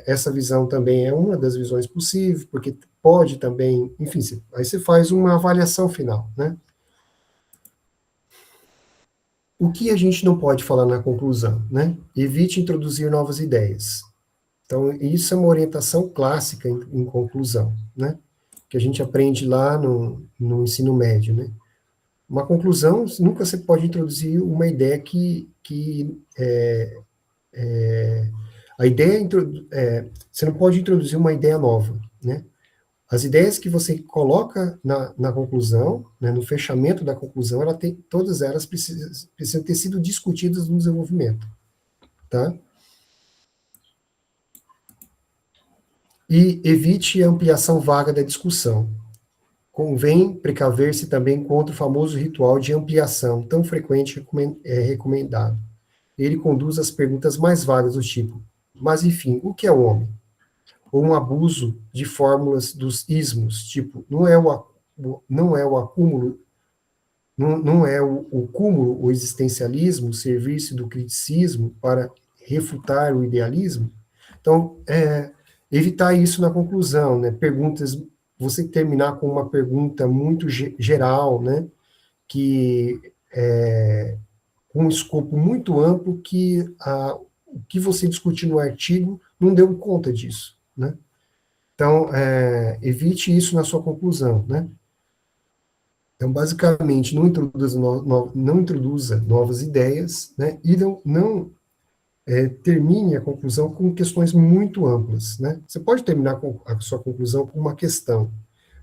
essa visão também é uma das visões possíveis, porque pode também, enfim, aí você faz uma avaliação final, né? O que a gente não pode falar na conclusão, né? Evite introduzir novas ideias. Então, isso é uma orientação clássica em conclusão, né? Que a gente aprende lá no ensino médio, né? Uma conclusão, nunca você pode introduzir uma ideia a ideia, você não pode introduzir uma ideia nova, né? As ideias que você coloca na conclusão, né, no fechamento da conclusão, todas elas precisam ter sido discutidas no desenvolvimento, tá? E evite a ampliação vaga da discussão. Convém precaver-se também contra o famoso ritual de ampliação, tão frequente recomendado. Ele conduz às perguntas mais vagas do tipo, mas enfim, o que é o homem? Ou um abuso de fórmulas dos ismos, tipo, não é o acúmulo, não é o cúmulo, o existencialismo, servir-se do criticismo para refutar o idealismo? Então, evitar isso na conclusão, né? Perguntas, você terminar com uma pergunta muito geral, né? Que com um escopo muito amplo que o que você discutiu no artigo não deu conta disso, né? Então, evite isso na sua conclusão, né? Então, basicamente, não introduza novas ideias, né? E não termine a conclusão com questões muito amplas, né? Você pode terminar a sua conclusão com uma questão,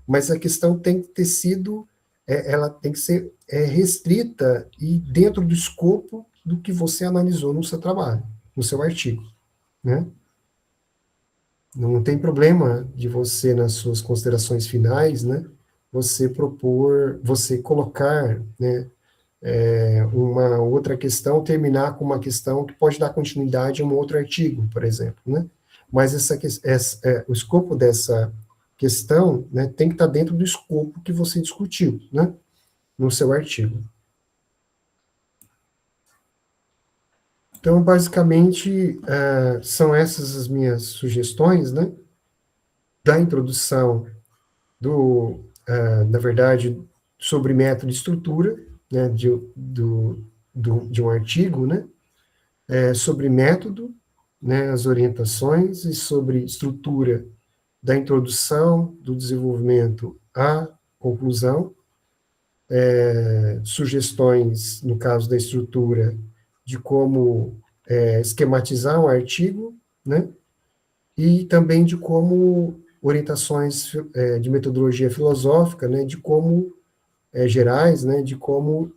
mas a questão tem que ter sido, ela tem que ser restrita e dentro do escopo do que você analisou no seu trabalho, no seu artigo, né? Não tem problema de você, nas suas considerações finais, né, você colocar, né, uma outra questão, terminar com uma questão que pode dar continuidade a um outro artigo, por exemplo, né? Mas o escopo dessa questão, né, tem que estar dentro do escopo que você discutiu, né, no seu artigo. Então, basicamente, são essas as minhas sugestões, né, da introdução na verdade, sobre método e estrutura, né, de um artigo, né, sobre método, né, as orientações, e sobre estrutura da introdução, do desenvolvimento à conclusão, sugestões, no caso da estrutura, de como esquematizar um artigo, né, e também de como orientações de metodologia filosófica, né, de como gerais, né, de como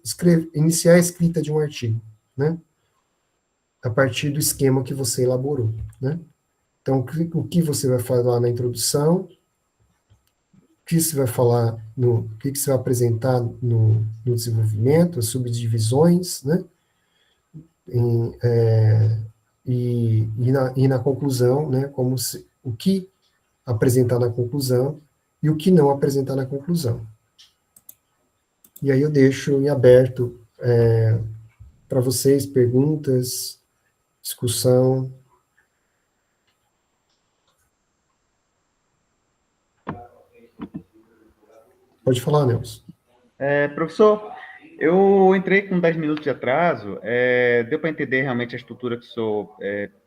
iniciar a escrita de um artigo, né, a partir do esquema que você elaborou, né. Então, o que você vai falar na introdução, o que você vai falar, o que você vai apresentar no desenvolvimento, as subdivisões, né, e na conclusão, né, o que apresentar na conclusão e o que não apresentar na conclusão. E aí eu deixo em aberto para vocês perguntas, discussão. Pode falar, Nelson. Professor, eu entrei com 10 minutos de atraso, deu para entender realmente a estrutura que o senhor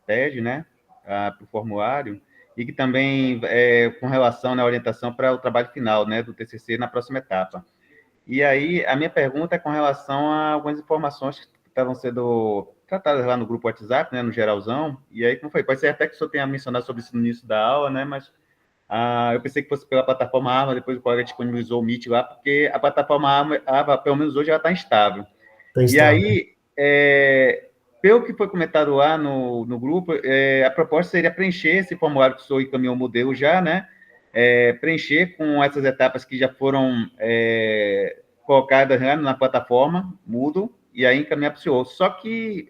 pede, né, para o formulário, e que também com relação à orientação para o trabalho final, né, do TCC na próxima etapa. E aí, a minha pergunta é com relação a algumas informações que estavam sendo tratadas lá no grupo WhatsApp, né, no geralzão, e aí, como foi? Pode ser até que o senhor tenha mencionado sobre isso no início da aula, né, mas eu pensei que fosse pela plataforma AVA, depois o colega disponibilizou o Meet lá, porque a plataforma AVA, pelo menos hoje, ela está instável. E aí, pelo que foi comentado lá no grupo, a proposta seria preencher esse formulário que o senhor encaminhou o modelo já, né? preencher com essas etapas que já foram colocadas, né, na plataforma Moodle, e aí encaminhar para o senhor. Só que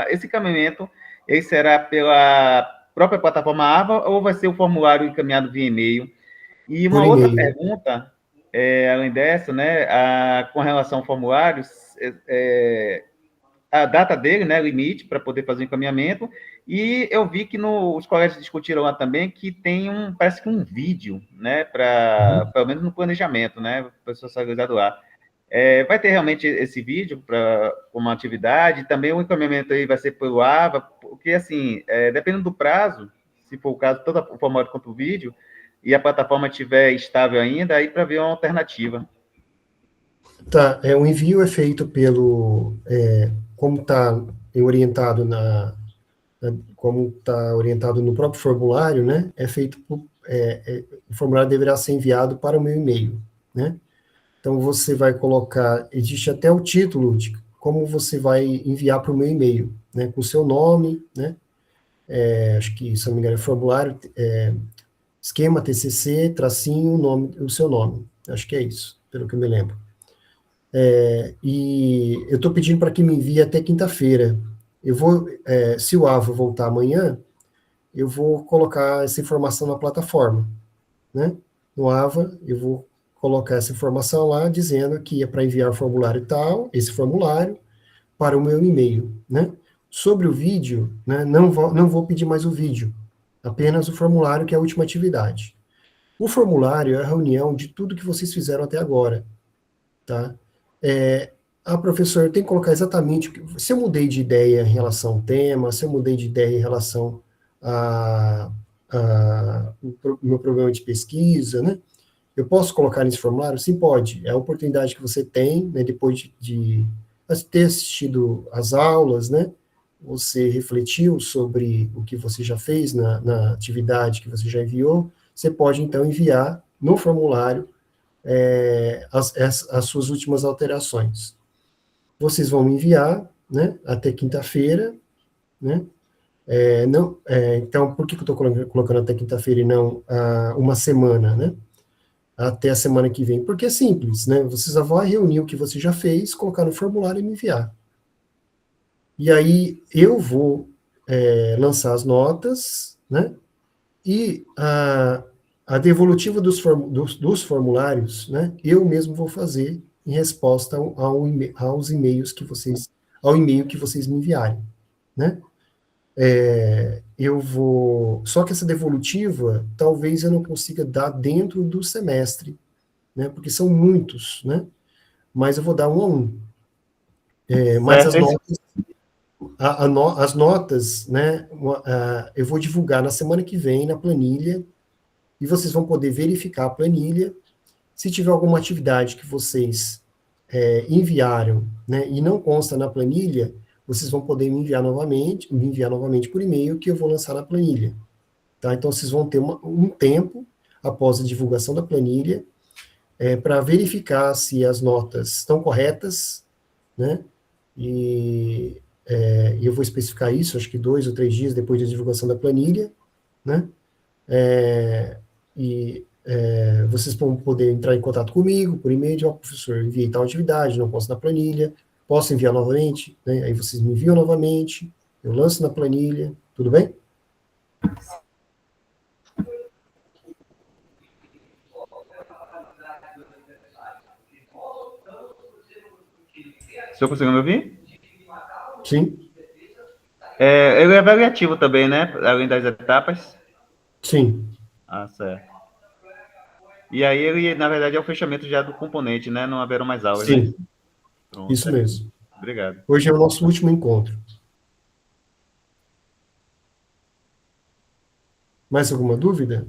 esse encaminhamento ele será pela própria plataforma AVA ou vai ser o formulário encaminhado via e-mail? E uma Por outra e-mail. pergunta, além dessa, né, com relação ao formulário, a data dele, né, limite para poder fazer o encaminhamento, e eu vi que os colegas discutiram lá também que tem parece que um vídeo, né, pelo menos no planejamento, né, para socializado lá. Vai ter realmente esse vídeo para uma atividade, também o encaminhamento aí vai ser pelo AVA, porque, assim, dependendo do prazo, se for o caso, tanto o formulário quanto o vídeo, e a plataforma estiver estável ainda, aí para ver uma alternativa. Tá, o envio é feito como está orientado como está orientado no próprio formulário, né, é feito o formulário deverá ser enviado para o meu e-mail, né? Então, você vai colocar, existe até o título de como você vai enviar para o meu e-mail, né, com o seu nome, né, acho que, se não me engano, é formulário, esquema, TCC, tracinho, o seu nome, acho que é isso, pelo que eu me lembro. E eu estou pedindo para que me envie até quinta-feira. Eu vou, se o AVA voltar amanhã, eu vou colocar essa informação na plataforma, né, no AVA, eu vou colocar essa informação lá, dizendo que é para enviar o formulário tal, esse formulário, para o meu e-mail, né? Sobre o vídeo, né, não vou pedir mais o vídeo, apenas o formulário, que é a última atividade. O formulário é a reunião de tudo que vocês fizeram até agora, tá? Professor, eu tenho que colocar exatamente, se eu mudei de ideia em relação ao tema, se eu mudei de ideia em relação o meu problema de pesquisa, né? Eu posso colocar nesse formulário? Sim, pode. É a oportunidade que você tem, né, depois de ter assistido às aulas, né, você refletiu sobre o que você já fez na atividade que você já enviou, você pode, então, enviar no formulário as suas últimas alterações. Vocês vão enviar, né, até quinta-feira, né, então, por que eu estou colocando até quinta-feira e não uma semana, né? Até a semana que vem, porque é simples, né? Você só vai reunir o que você já fez, colocar no formulário e me enviar. E aí eu vou lançar as notas, né? E a devolutiva dos formulários, né? Eu mesmo vou fazer em resposta aos e-mails ao e-mail que vocês me enviarem, né? Só que essa devolutiva, talvez eu não consiga dar dentro do semestre, né, porque são muitos, né, mas eu vou dar um a um. Mas as notas, né, eu vou divulgar na semana que vem, na planilha, e vocês vão poder verificar a planilha. Se tiver alguma atividade que vocês enviaram, né, e não consta na planilha, vocês vão poder me enviar novamente por e-mail, que eu vou lançar na planilha. Tá? Então, vocês vão ter um tempo, após a divulgação da planilha, para verificar se as notas estão corretas, né? E eu vou especificar isso, acho que 2 ou 3 dias depois da divulgação da planilha, né? Vocês vão poder entrar em contato comigo por e-mail, professor, enviei tal atividade, não posso na planilha, posso enviar novamente, né? Aí vocês me enviam novamente, eu lanço na planilha, tudo bem? O senhor conseguiu me ouvir? Sim. Ele é avaliativo também, né? Além das etapas? Sim. Ah, certo. E aí ele, na verdade, é o fechamento já do componente, né? Não haverão mais aulas, Sim. né? Pronto, Isso mesmo. Obrigado. Hoje é o nosso último encontro. Mais alguma dúvida?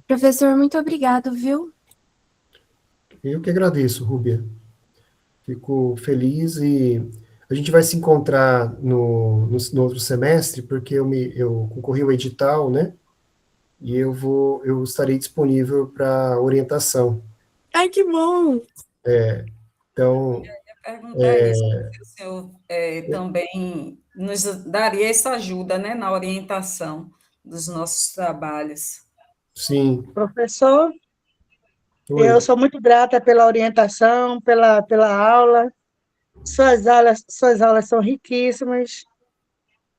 Professor, muito obrigado, viu? Eu que agradeço, Rúbia. Fico feliz e a gente vai se encontrar no outro semestre, porque eu concorri ao edital, né? E eu estarei disponível para orientação. Ai, que bom! Então... Eu ia perguntar isso, se o senhor também nos daria essa ajuda, né, na orientação dos nossos trabalhos. Sim. Professor, Oi. eu sou muito grata pela orientação, pela aula. Suas aulas são riquíssimas,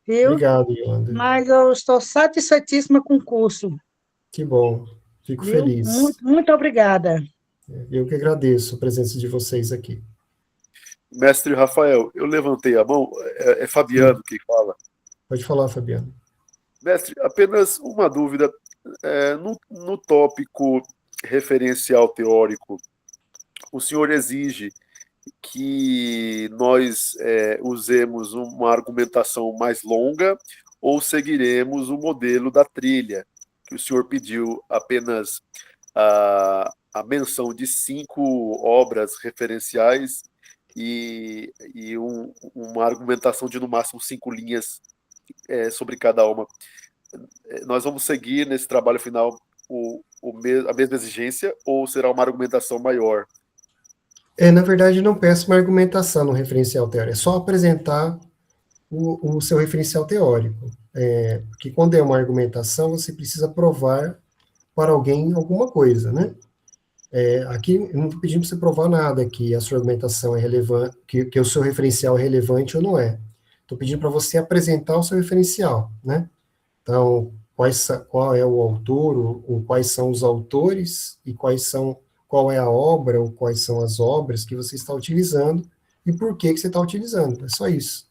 viu? Obrigado, Yolanda. Mas eu estou satisfeitíssima com o curso, Que bom. Fico viu? feliz. Muito obrigada. Eu que agradeço a presença de vocês aqui. Mestre Rafael, eu levantei a mão, é Fabiano quem fala. Pode falar, Fabiano. Mestre, apenas uma dúvida. No tópico referencial teórico, o senhor exige que nós usemos uma argumentação mais longa ou seguiremos o modelo da trilha, que o senhor pediu apenas a menção de 5 obras referenciais e uma argumentação de no máximo 5 linhas sobre cada uma. Nós vamos seguir nesse trabalho final a mesma exigência ou será uma argumentação maior? Na verdade, não peço uma argumentação no referencial teórico, é só apresentar o seu referencial teórico. Porque quando é uma argumentação, você precisa provar para alguém alguma coisa, né? Aqui, eu não estou pedindo para você provar nada, que a sua argumentação é relevante, que o seu referencial é relevante ou não é. Estou pedindo para você apresentar o seu referencial, né? Então, qual é o autor, ou quais são os autores, e qual é a obra, ou quais são as obras que você está utilizando, e por que você está utilizando, é só isso.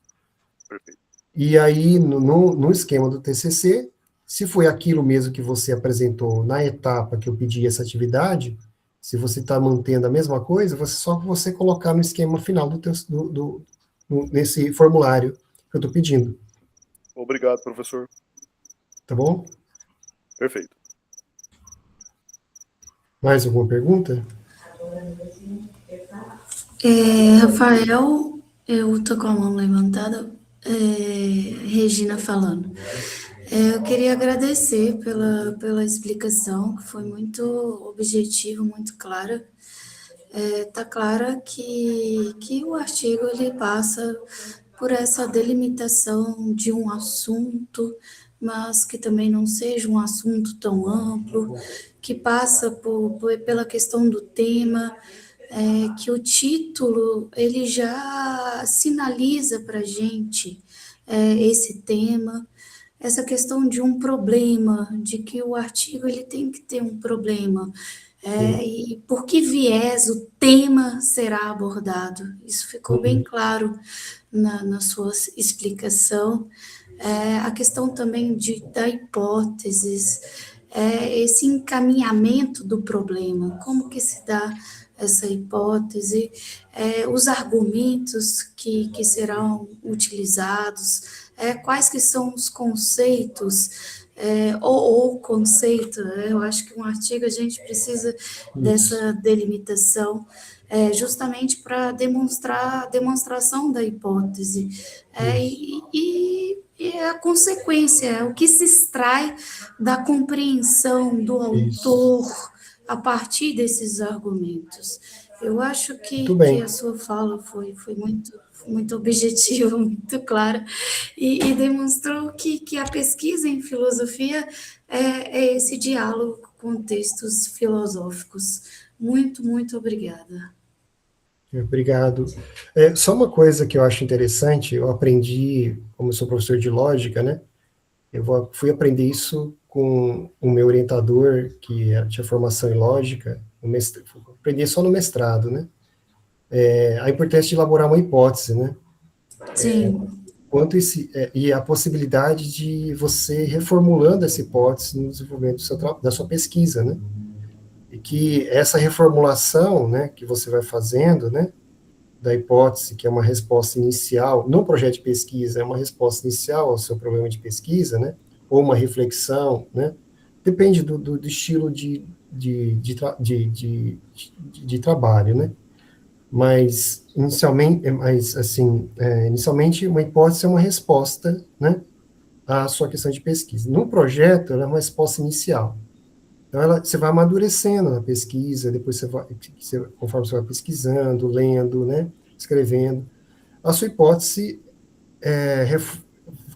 Perfeito. E aí, no esquema do TCC, se foi aquilo mesmo que você apresentou na etapa que eu pedi essa atividade, se você está mantendo a mesma coisa, só você colocar no esquema final nesse formulário que eu estou pedindo. Obrigado, professor. Tá bom? Perfeito. Mais alguma pergunta? Rafael, eu tô com a mão levantada. Regina falando. Eu queria agradecer pela explicação, que foi muito objetiva, muito clara. Tá clara que o artigo ele passa por essa delimitação de um assunto, mas que também não seja um assunto tão amplo, que passa pela questão do tema, que o título ele já sinaliza para a gente esse tema, essa questão de um problema, de que o artigo ele tem que ter um problema, e por que viés o tema será abordado. Isso ficou bem claro na sua explicação. A questão também da hipóteses, esse encaminhamento do problema, como que se dá essa hipótese, os argumentos que serão utilizados, quais que são os conceitos, ou conceito, eu acho que um artigo a gente precisa dessa delimitação, justamente para demonstrar a demonstração da hipótese, e a consequência, o que se extrai da compreensão do autor a partir desses argumentos. Eu acho que a sua fala foi muito objetiva, muito clara, e demonstrou que a pesquisa em filosofia é esse diálogo com textos filosóficos. Muito, muito obrigada. Obrigado. Só uma coisa que eu acho interessante, eu aprendi, como eu sou professor de lógica, né? Fui aprender isso com o meu orientador, que tinha formação em lógica, aprendi só no mestrado, né? A importância de elaborar uma hipótese, né? Sim. E a possibilidade de você reformulando essa hipótese no desenvolvimento da sua pesquisa, né? E que essa reformulação, né, que você vai fazendo, né, da hipótese, que é uma resposta inicial, no projeto de pesquisa, é uma resposta inicial ao seu problema de pesquisa, né, ou uma reflexão, né, depende do estilo de trabalho, né, mas, inicialmente, uma hipótese é uma resposta, né, à sua questão de pesquisa. No projeto, ela é uma resposta inicial. Então, você vai amadurecendo na pesquisa, depois conforme você vai pesquisando, lendo, né, escrevendo, a sua hipótese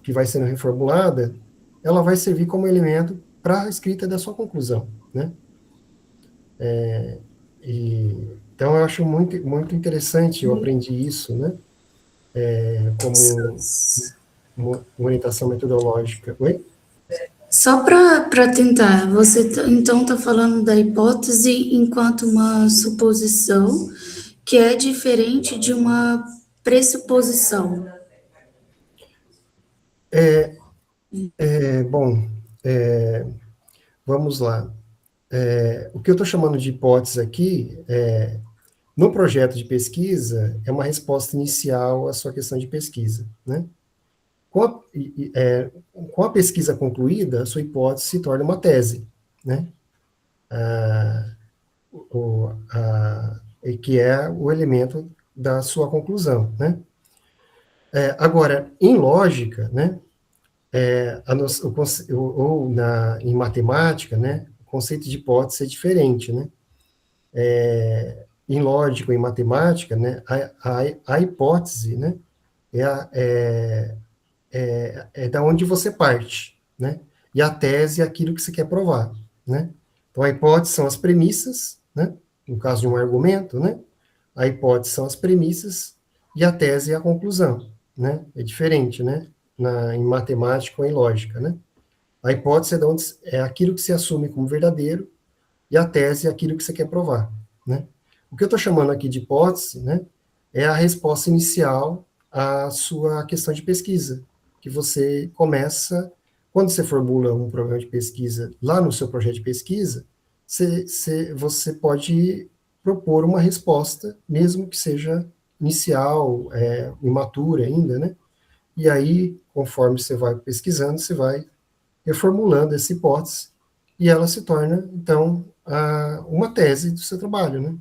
que vai sendo reformulada, ela vai servir como elemento para a escrita da sua conclusão, né? Então, eu acho muito, muito interessante, eu aprendi isso, né? Como uma orientação metodológica. Oi? Só para tentar, você então está falando da hipótese enquanto uma suposição que é diferente de uma pressuposição. Bom, vamos lá. O que eu estou chamando de hipótese aqui, no projeto de pesquisa, é uma resposta inicial à sua questão de pesquisa, né? Com a pesquisa concluída, a sua hipótese se torna uma tese, né? Que é o elemento da sua conclusão, né? Agora, em lógica, né? Em matemática, né? O conceito de hipótese é diferente, né? Em lógica, em matemática, né? A hipótese, né? É da onde você parte, né? E a tese é aquilo que você quer provar, né? Então, a hipótese são as premissas, né? No caso de um argumento, né? A hipótese são as premissas e a tese é a conclusão, né? É diferente, né? Em matemática ou em lógica, né? A hipótese é aquilo que se assume como verdadeiro e a tese é aquilo que você quer provar, né? O que eu estou chamando aqui de hipótese, né? É a resposta inicial à sua questão de pesquisa, que você começa, quando você formula um problema de pesquisa lá no seu projeto de pesquisa, você pode propor uma resposta, mesmo que seja inicial, imatura ainda, né? E aí, conforme você vai pesquisando, você vai reformulando essa hipótese, e ela se torna, então, uma tese do seu trabalho, né?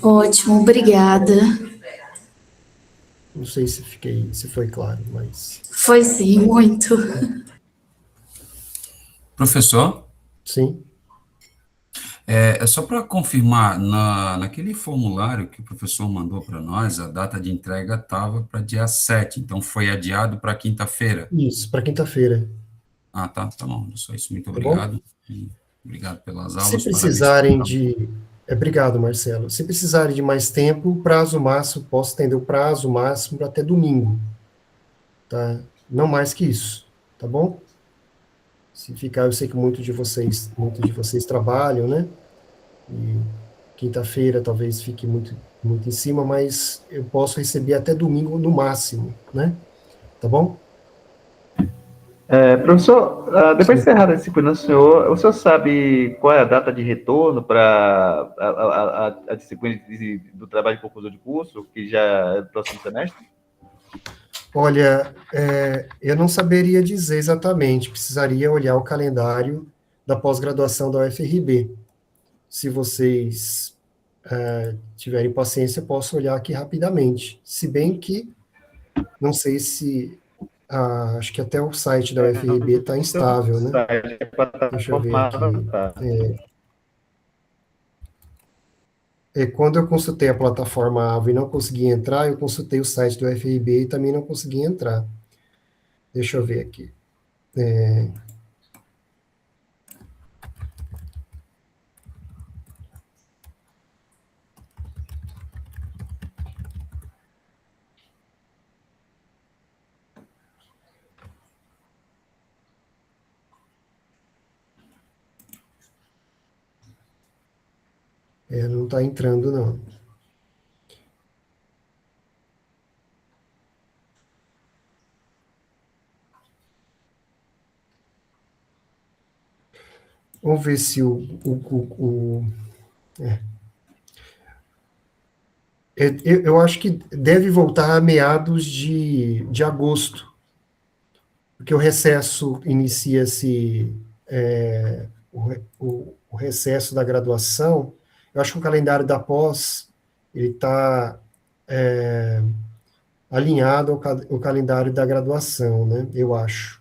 Ótimo, obrigada. Não sei se foi claro, mas... Foi sim, muito. Professor? Sim. É só para confirmar, naquele formulário que o professor mandou para nós, a data de entrega estava para dia 7, então foi adiado para quinta-feira. Isso, para quinta-feira. Tá bom, só isso, muito Tá bom? obrigado. Obrigado pelas aulas. Se precisarem de... Obrigado, Marcelo. Se precisarem de mais tempo, o prazo máximo, posso estender o prazo máximo para até domingo, tá? Não mais que isso, tá bom? Se ficar, eu sei que muitos de vocês trabalham, né? E quinta-feira talvez fique muito, muito em cima, mas eu posso receber até domingo no máximo, né? Tá bom? Professor, depois de encerrar a disciplina do senhor, o senhor sabe qual é a data de retorno para a disciplina do trabalho de conclusão de curso, que já é do próximo semestre? Olha, eu não saberia dizer exatamente, precisaria olhar o calendário da pós-graduação da UFRB. Se vocês tiverem paciência, eu posso olhar aqui rapidamente. Se bem que, não sei se... acho que até o site da UFRB está instável, né? Deixa eu ver aqui. Quando eu consultei a plataforma AVO e não consegui entrar, eu consultei o site do UFRB e também não consegui entrar. Deixa eu ver aqui. Não está entrando, não. Vamos ver se eu acho que deve voltar a meados de agosto, porque o recesso inicia-se, o recesso da graduação. Eu acho que o calendário da pós, ele está alinhado ao calendário da graduação, né? Eu acho.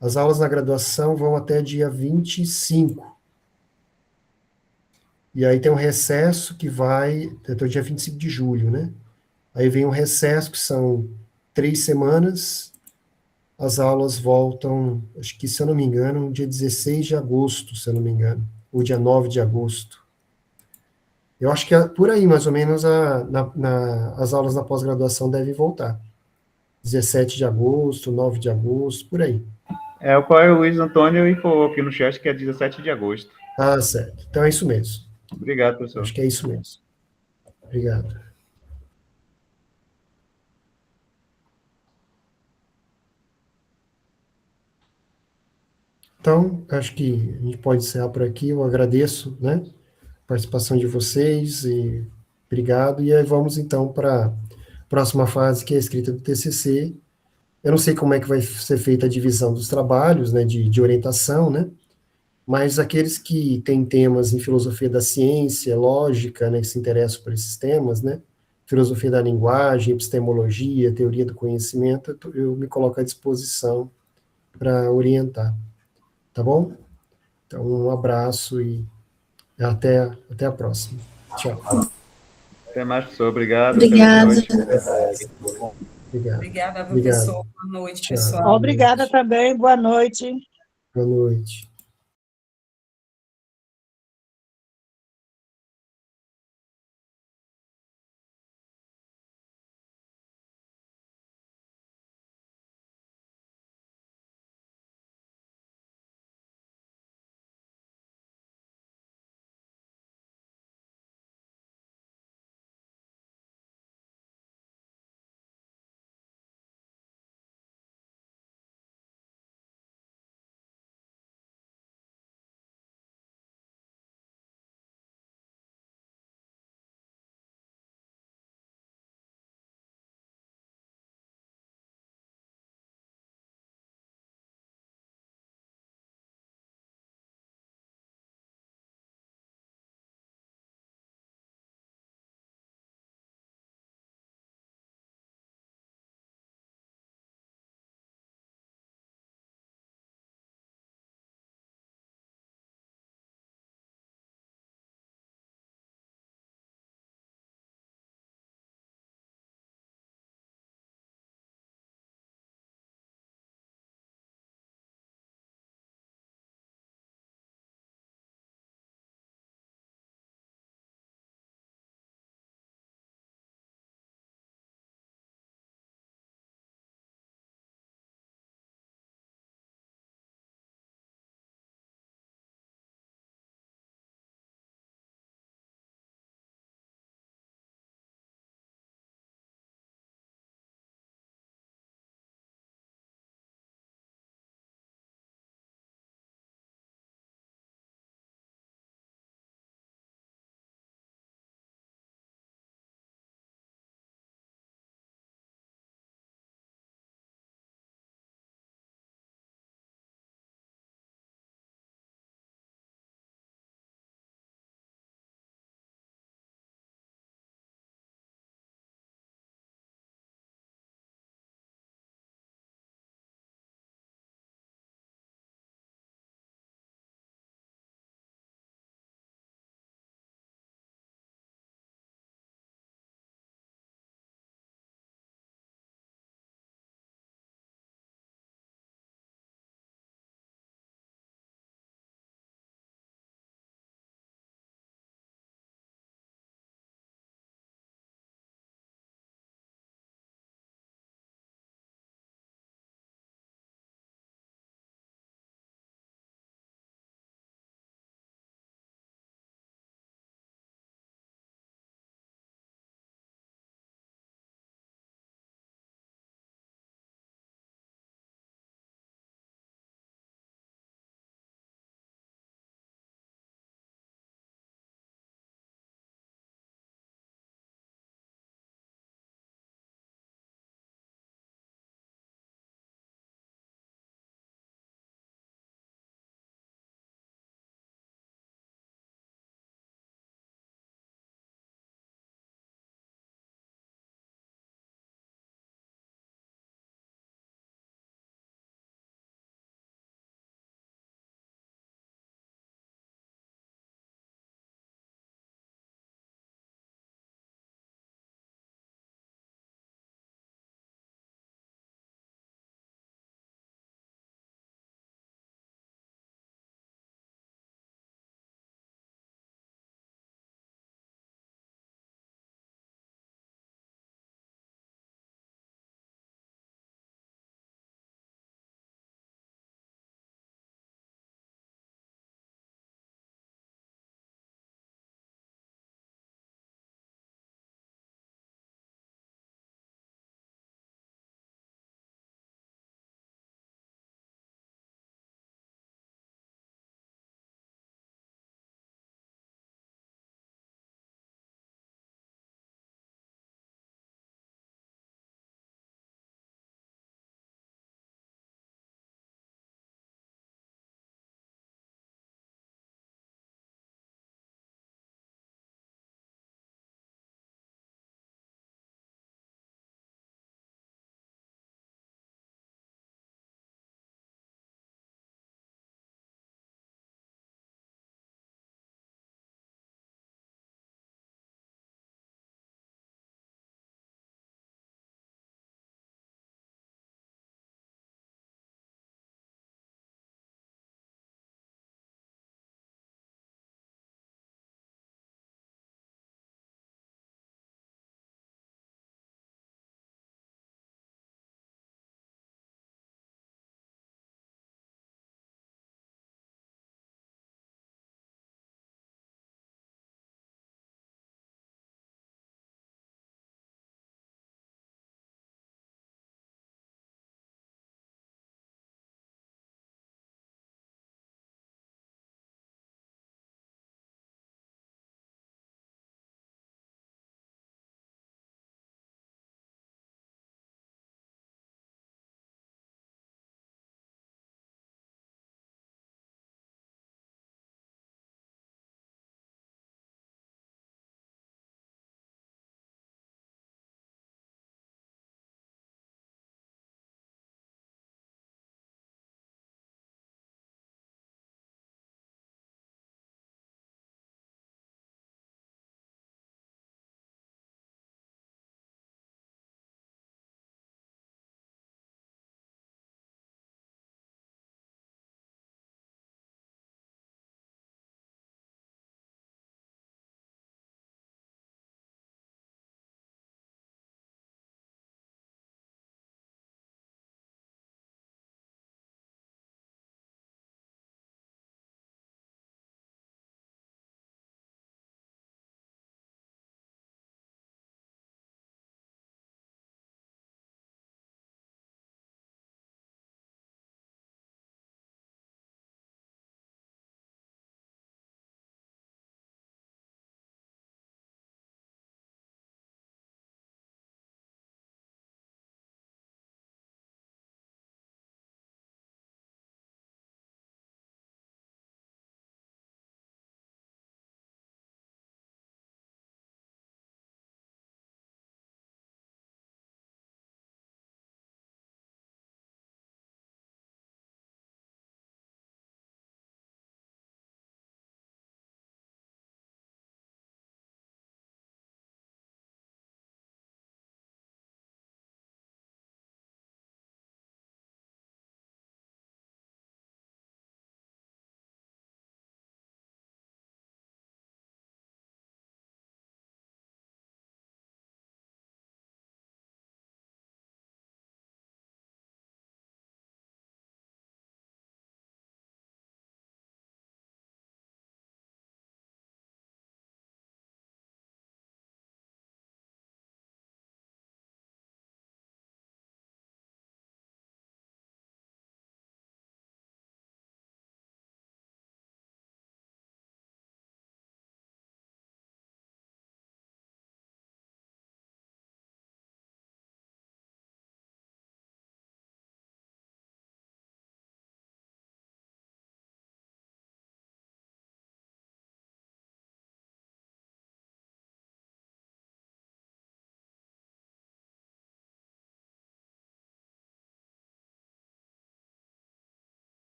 As aulas na graduação vão até dia 25. E aí tem um recesso que vai até o dia 25 de julho, né? Aí vem um recesso, que são 3 semanas, as aulas voltam, acho que, se eu não me engano, dia 16 de agosto, se eu não me engano, ou dia 9 de agosto. Eu acho que por aí, mais ou menos, as aulas da pós-graduação devem voltar. 17 de agosto, 9 de agosto, por aí. O qual o Luiz Antônio informou aqui no chat que é 17 de agosto. Ah, certo. Então é isso mesmo. Obrigado, professor. Acho que é isso mesmo. Obrigado. Então, acho que a gente pode encerrar por aqui. Eu agradeço, né, a participação de vocês e obrigado. E aí vamos, então, para a próxima fase, que é a escrita do TCC. Eu não sei como é que vai ser feita a divisão dos trabalhos, né, de orientação, né, mas aqueles que têm temas em filosofia da ciência, lógica, né, que se interessam por esses temas, né, filosofia da linguagem, epistemologia, teoria do conhecimento, eu me coloco à disposição para orientar. Tá bom? Então, um abraço e até a próxima. Tchau. Até mais, professor. Obrigado. Obrigada. Obrigado. Obrigada, professor. Boa noite, Tchau. pessoal. Obrigada também, boa noite. Boa noite.